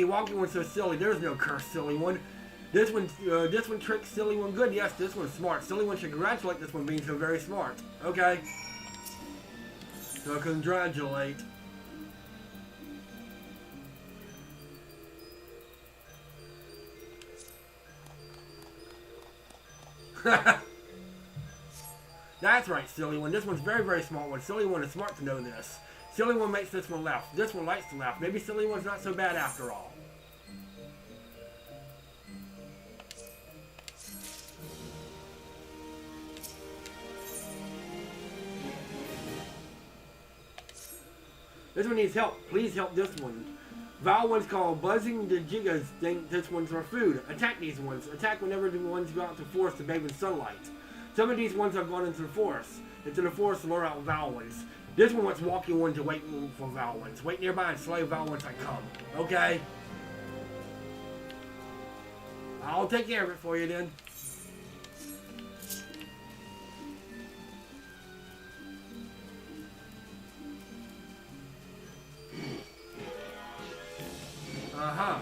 Speaker 1: Walking one's so silly. There's no curse, silly one. This one tricks silly one good. Yes, this one's smart. Silly one should congratulate this one being so very smart. Okay. So congratulate. That's right, silly one. This one's very, very smart one. Silly one is smart to know this. Silly one makes this one laugh. This one likes to laugh. Maybe silly one's not so bad after all. This one needs help. Please help this one. Vile ones called buzzing the jigas think this one's for food. Attack these ones. Attack whenever the ones go out to forest to bathe in sunlight. Some of these ones have gone into the forest. Into the forest to lure out vile ones. This one wants walking one to wait for vile ones. Wait nearby and slay vile ones that come. Okay? I'll take care of it for you then. Uh-huh.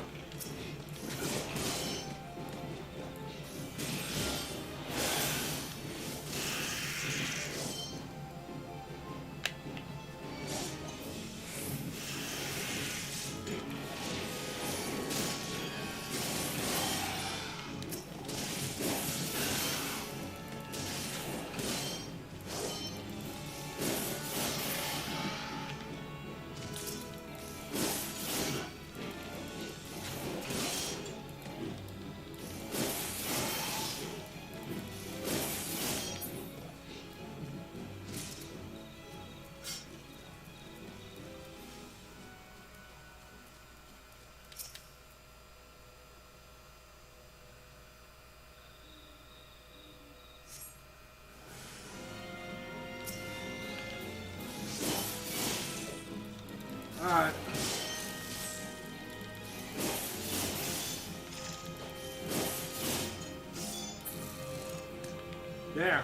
Speaker 1: Alright. There.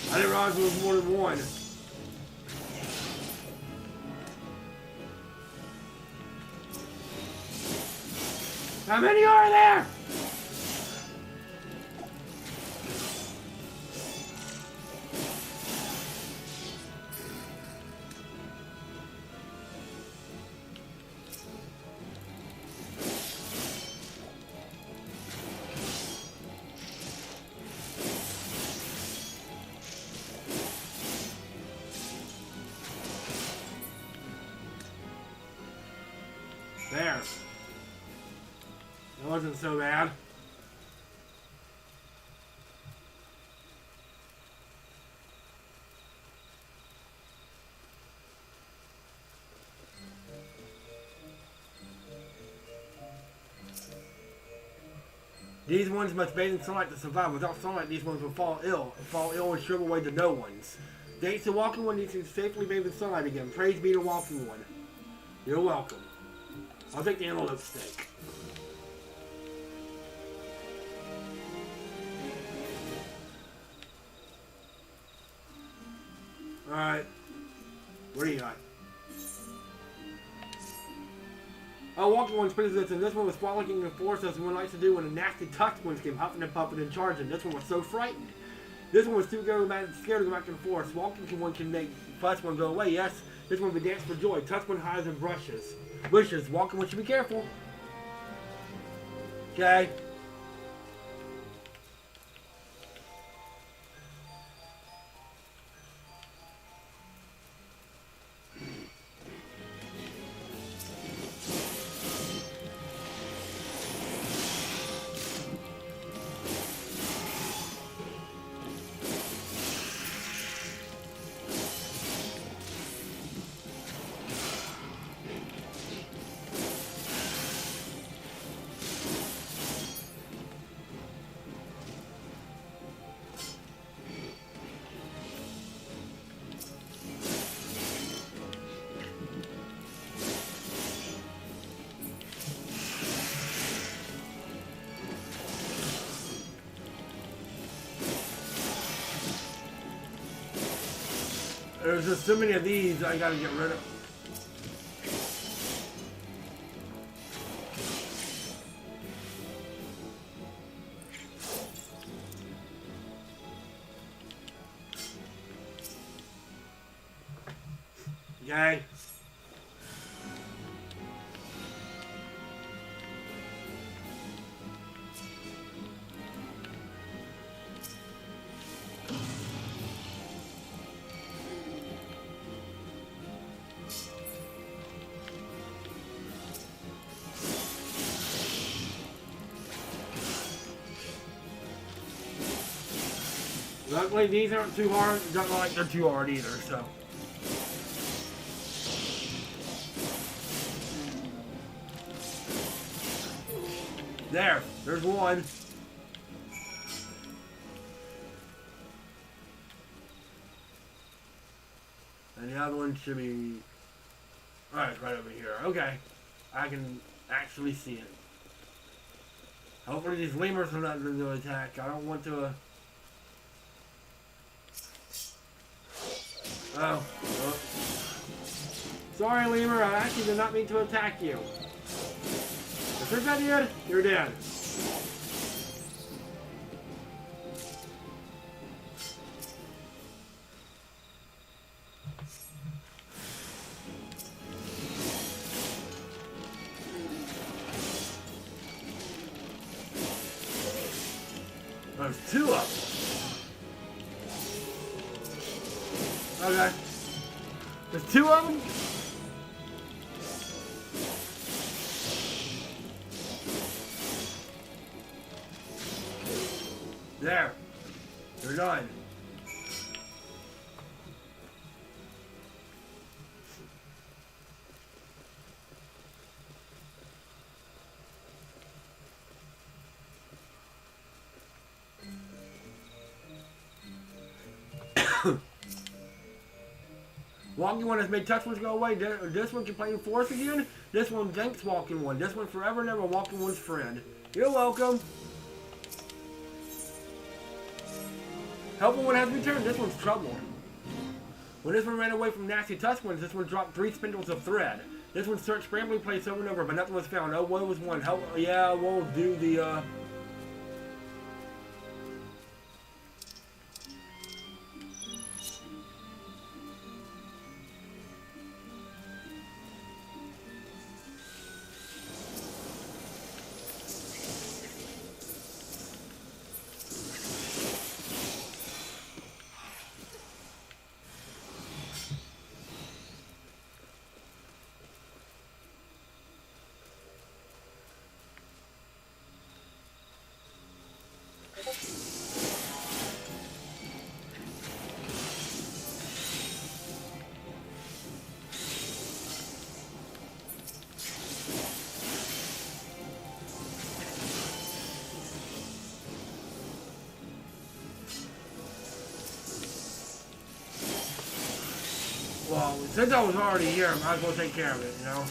Speaker 1: I didn't realize there was more than one. How many are there? There. That wasn't so bad. These ones must bathe in sunlight to survive. Without sunlight, these ones will fall ill. Fall ill and shrivel away to no ones. Thanks to walking one needs to safely bathe in sunlight again. Praise be to walking one. You're welcome. I'll take the antelope steak. Alright. What do you got? Oh, walking one's pretty good, and this one was frolicking in the forest as one likes to do when a nasty tucked ones came huffing and puffing and charging. This one was so frightened. This one was too scared to go back in the forest. Walking one can make fuss one go away, yes. This one would dance for joy. Tucked one hides in bushes. Walking one should be careful. Okay. There's just so many of these I gotta get rid of. Yay. Luckily, these aren't too hard. It doesn't look like they're too hard either, so. There's one. And the other one should be... Alright, right over here. Okay. I can actually see it. Hopefully these lemurs are not going to attack. I don't want to... Oh. Sorry, lemur. I actually did not mean to attack you. If you're dead, you're dead. There's two of them. Okay. There's two of them? There. They're done. Walking one has made touch ones go away. This one can play in force again. This one thanks walking one. This one forever and ever walking one's friend. You're welcome. Helpful one has returned. This one's trouble. When this one ran away from nasty tusk ones, this one dropped 3 spindles of thread. This one searched scrambling place over and over, but nothing was found. Oh, one was one. Help, yeah, we'll do the well, since I was already here, I might as well take care of it, you know?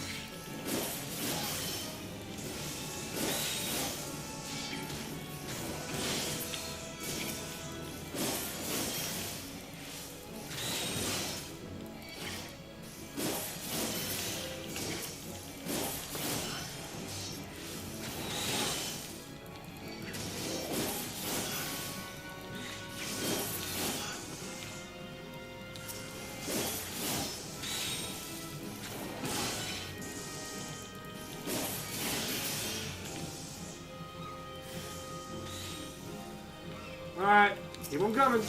Speaker 1: Alright, keep them coming.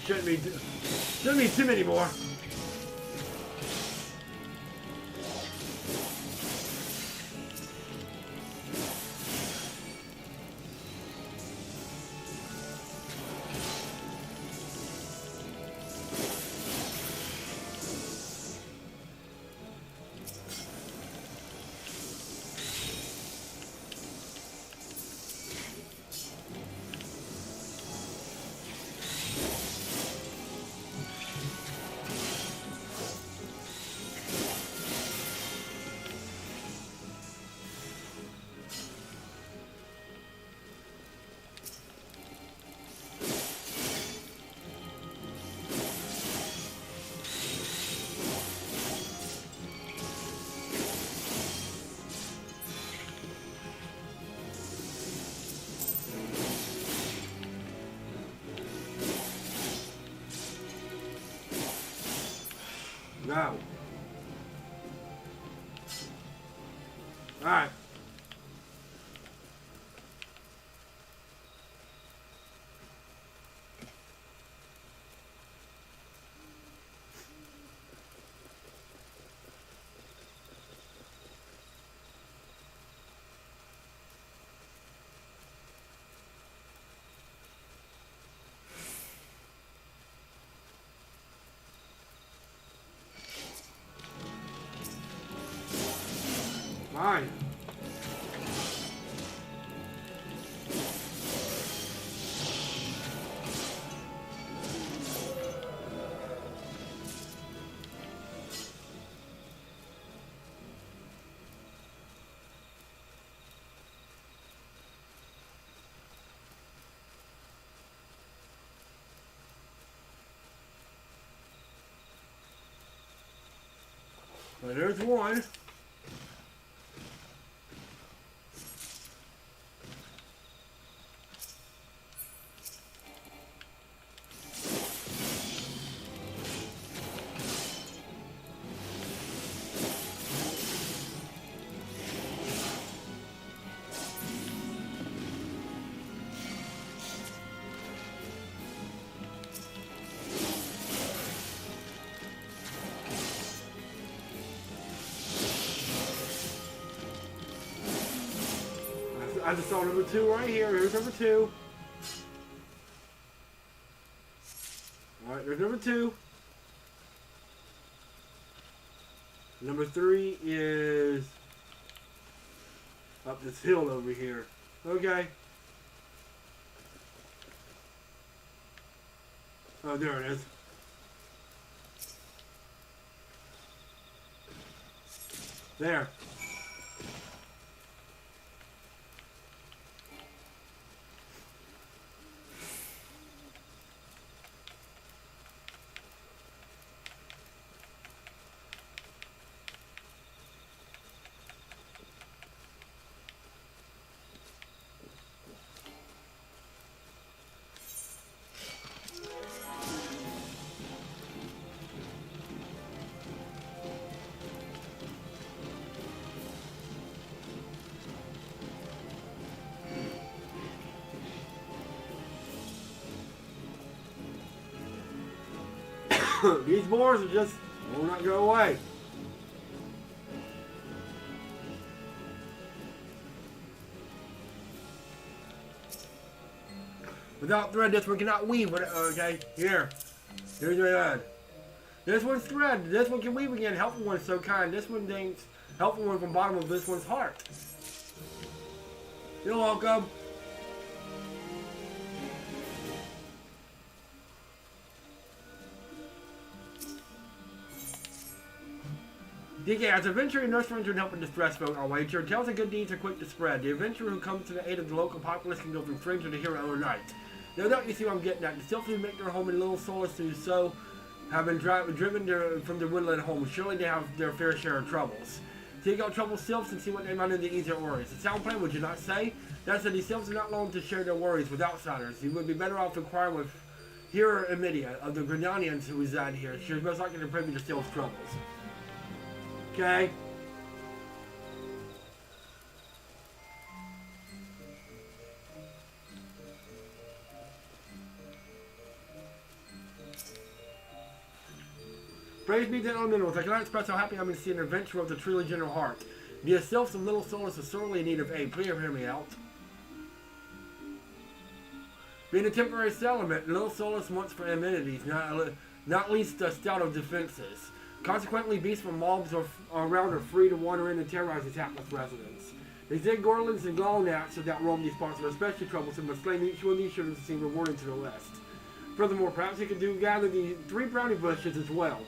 Speaker 1: Shouldn't be too many more. Go. Alright. Fine. Well, there's one. I just saw number 2 right here. Here's number 2. Alright, there's number 2. Number 3 is up this hill over here. Okay. Oh, there it is. There. These boars are just will not go away. Without thread, this one cannot weave. Okay, here. Here's your thread. This one's thread. This one can weave again. Helpful one's so kind. This one thinks helpful one from bottom of this one's heart. You're welcome. DK, as adventurer, no stranger in helping distressed folk are wager. Tales of good deeds are quick to spread. The adventurer who comes to the aid of the local populace can go from stranger to hero overnight. No doubt you see what I'm getting at. The Sylphs who make their home in Little Solace who so have been driven from their woodland home. Surely they have their fair share of troubles. Take out trouble Sylphs and see what they run into easier worries. A sound plan, would you not say? That said, the Sylphs are not willing to share their worries with outsiders. You would be better off inquiring with Hera Emidia of the Grenadians who reside here. She is most likely to privy to Sylphs' troubles. Okay. Praise be to the elementals. I cannot express how happy I'm to see an adventurer of the truly general heart. The Sylphs of Little Solace are sorely in need of aid. Please hear me out. Being a temporary settlement, Little Solace wants for amenities, not least the stout of defenses. Consequently, beasts from mobs around are free to wander in and terrorize its hapless residents. The Zigorlins and Glowgnats that roam these parts are especially troublesome, but slaying each one of these should seem rewarding to the list. Furthermore, perhaps you could gather the 3 brownie bushes as well.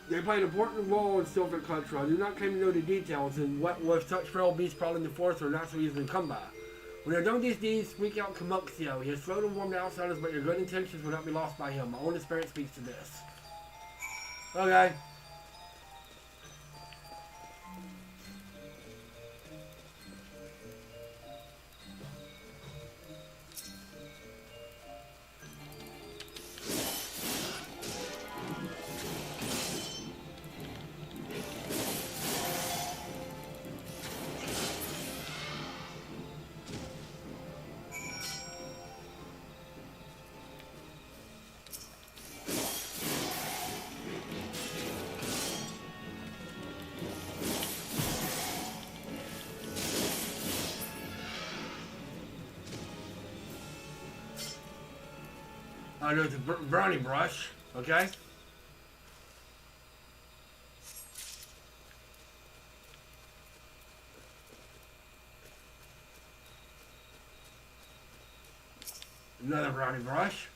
Speaker 1: They play an important role in Sylvan culture. I do not claim to know the details, and what with such frail beasts prowling the forest are not so easily come by. When they're done with these deeds, speak out Camuxio. He is slow to warm to outsiders, but your good intentions will not be lost by him. My own experience speaks to this. Okay. There's a brownie brush. Okay. Another brownie brush.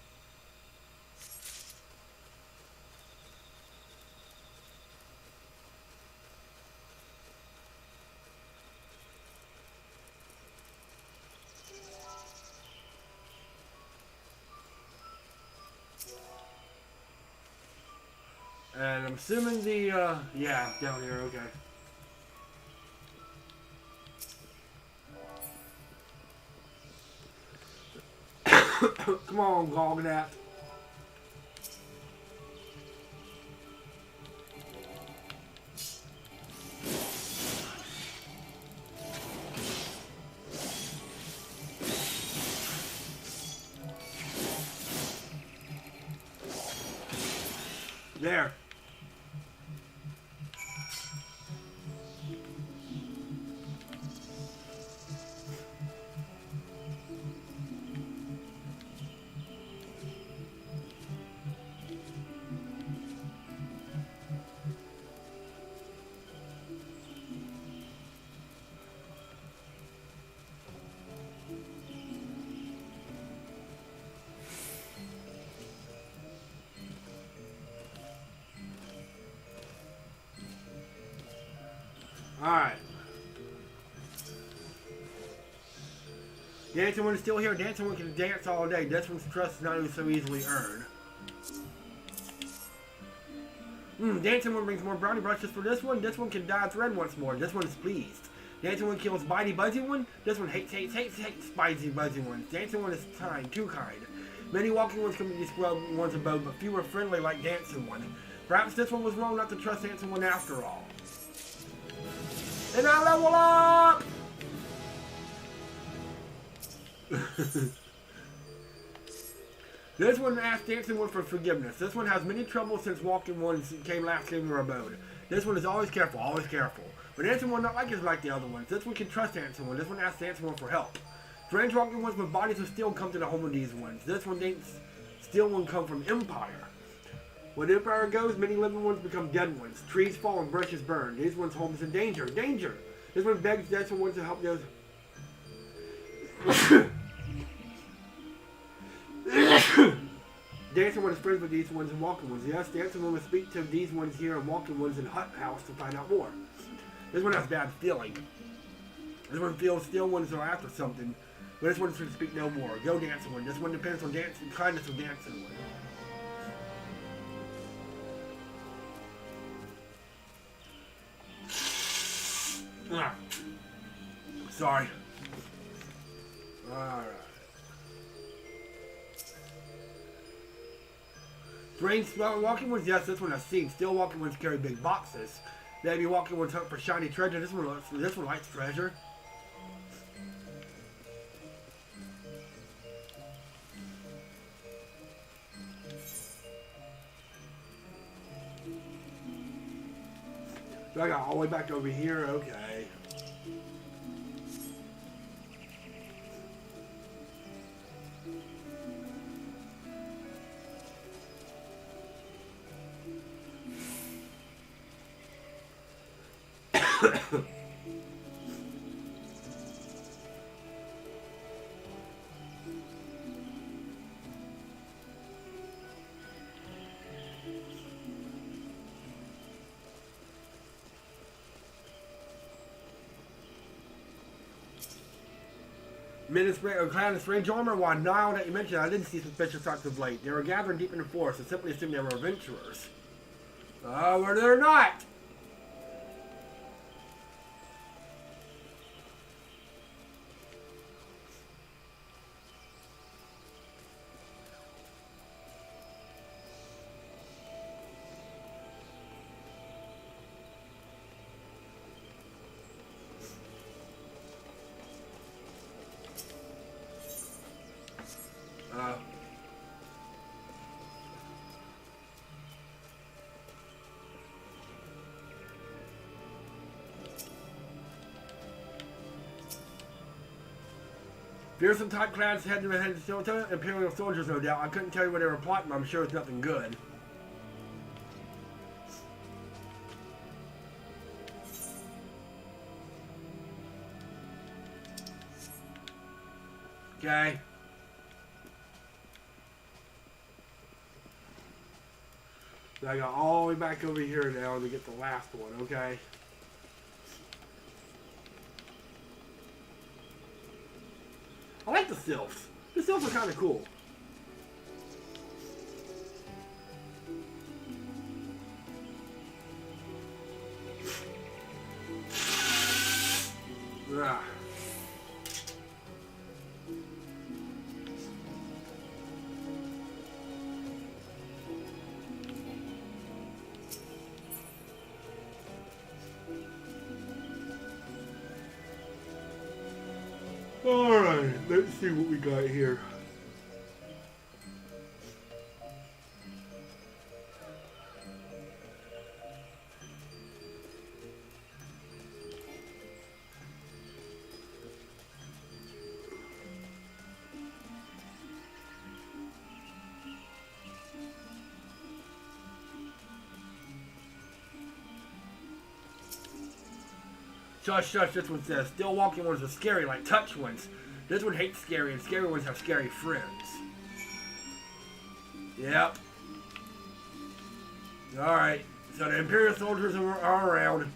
Speaker 1: And I'm assuming the, yeah, down here, okay. Come on, Golgnat. There. Alright. Dancing One is still here. Dancing One can dance all day. This one's trust is not so easily earned. Dancing One brings more brownie brushes for this one. This one can dye its red once more. This one is pleased. Dancing One kills Bitey Buzzy One. This one hates Spidey Buzzy Ones. Dancing One is kind, too kind. Many walking ones come to these scrub ones abode, but few are friendly like Dancing One. Perhaps this one was wrong not to trust Dancing One after all. And I level up! This one asked Dancing One for forgiveness. This one has many troubles since Walking One came last in their abode. This one is always careful, always careful. But Dancing One not like the other ones. This one can trust Dancing One. This one asks Dancing One for help. Strange Walking Ones with bodies of steel come to the home of these ones. This one thinks Steel One come from Empire. When Empire goes, many living ones become dead ones. Trees fall and brushes burn. These ones' home is in danger. Danger! This one begs Dancing One to help those. Dancing One is friends with these ones and Walking Ones. Yes, Dancing One will speak to these ones here and Walking Ones in Hut House to find out more. This one has bad feeling. This one feels Steel Ones are after something. But this one should speak no more. Go Dancing One. This one depends on kindness of Dancing One. Sorry. Alright. Strange Walking Ones, yes, this one I've seen. Still Walking Ones carry big boxes. Maybe Walking Ones hunt for shiny treasure. This one likes treasure. So I got all the way back over here, okay. Clan of Strange Armor, while now that you mentioned I didn't see suspicious signs of late. They were gathering deep in the forest and simply assumed they were adventurers. Well, they're not! Fearsome type clouds head to head to Imperial soldiers, no doubt. I couldn't tell you what they were plotting, but I'm sure it's nothing good. Okay. So I got all the way back over here now to get the last one, okay? I like the Sylphs. The Sylphs are kind of cool. Ugh. Alright, let's see what we got here. Shush, shush, this one says, still walking ones are scary like touch ones. This one hates scary, and scary ones have scary friends. Yep. Alright, so the Imperial soldiers are around.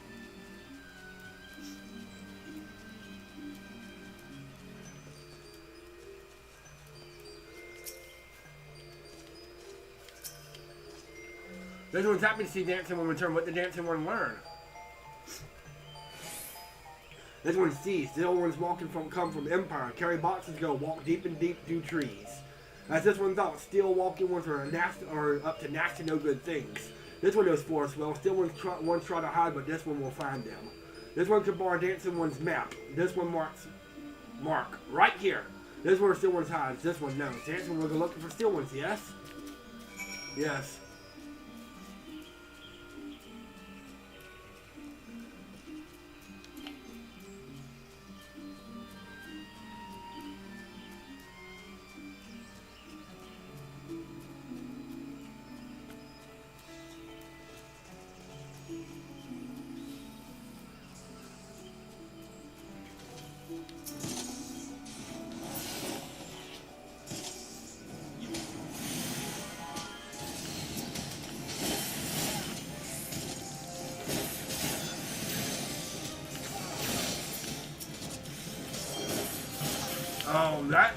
Speaker 1: This one's happy to see dancing one return. What did dancing one learn? This one sees. The other one's come from Empire. Carry boxes, go walk deep and deep through trees. As this one thought, still walking ones are up to nasty no good things. This one knows forest well. Still ones try to hide, but this one will find them. This one could borrow dancing one's map. This one mark right here. This one still one's hides. This one knows. Dancing ones are looking for still ones. Yes. Yes. Oh, that.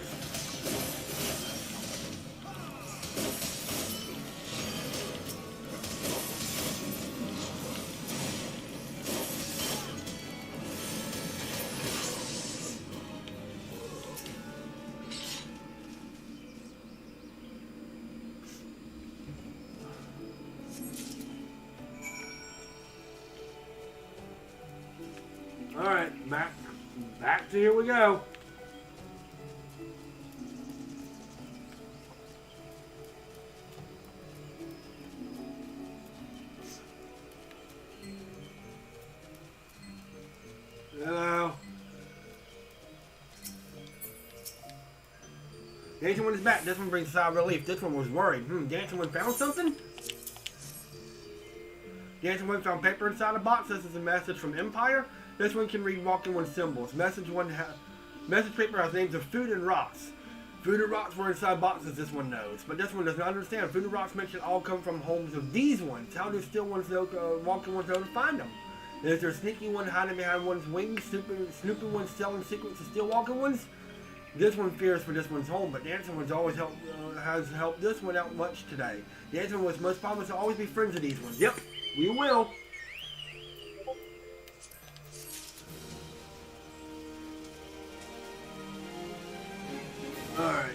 Speaker 1: All right, back to here we go. Hello. Dancing one is back. This one brings a sigh of relief. This one was worried. Dancing one found something? Dancing one found paper inside a box. This is a message from Empire. This one can read walking one symbols. Message paper has names of food and rocks. Food and rocks were inside boxes, this one knows. But this one does not understand. Food and rocks mention all come from homes of these ones. How do still ones know, walking ones know to find them? Is there a sneaky one hiding behind one's wings, snooping ones selling secrets to still walking ones? This one fears for this one's home, but dancing ones always has helped this one out much today. Dancing ones most promise to always be friends of these ones. Yep, we will. Alright.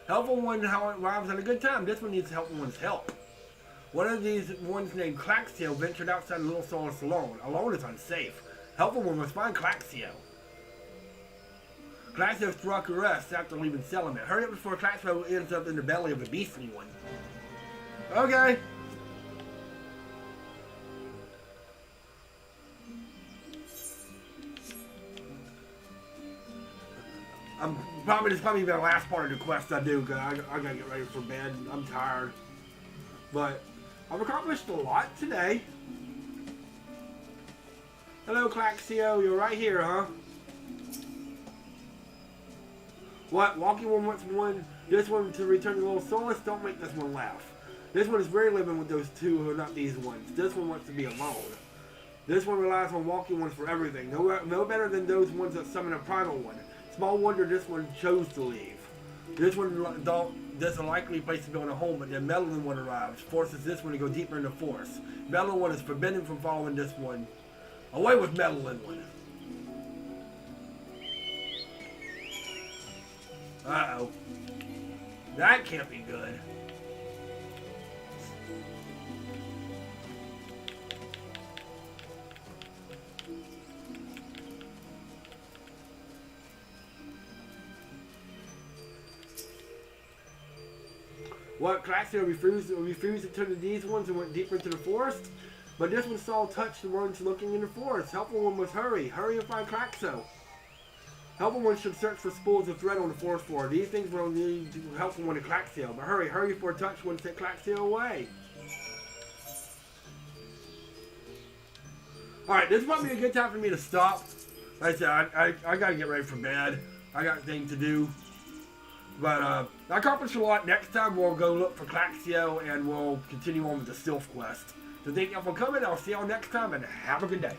Speaker 1: Helpful one, how it arrives at a good time. This one needs helpful one's help. One of these ones named Claxio ventured outside Little Solace alone. Alone is unsafe. Helpful one must find Claxio. Claxio struck a rest after leaving Settlement. Hurry up before Claxio ends up in the belly of the beastly one. Okay. This probably be the last part of the quest I do, because I gotta get ready for bed. I'm tired. But I've accomplished a lot today. Hello, Claxio. You're right here, huh? What? Walking one wants this one to return to Little Solace? Don't make this one laugh. This one is very living with those two who are not these ones. This one wants to be alone. This one relies on walking ones for everything. No better than those ones that summon a primal one. Small wonder this one chose to leave. This is a likely place to build a home, but then Meddling one arrives, forces this one to go deeper in the forest. Meddling one is forbidden from following this one. Away with Meddling one. Uh-oh. That can't be good. What? Claxio refused to turn to these ones and went deeper into the forest? But this one saw touched the ones looking in the forest. Helpful one must hurry. Hurry and find Claxio. Helpful one should search for spools of thread on the forest floor. These things will need helpful one to Claxio. But hurry for a touch one to take Claxio away. Alright, this is probably a good time for me to stop. Like I said, I gotta get ready for bed. I got things to do. But I accomplished a lot. Next time we'll go look for Claxio and we'll continue on with the Sylph quest. So thank y'all for coming. I'll see y'all next time and have a good day.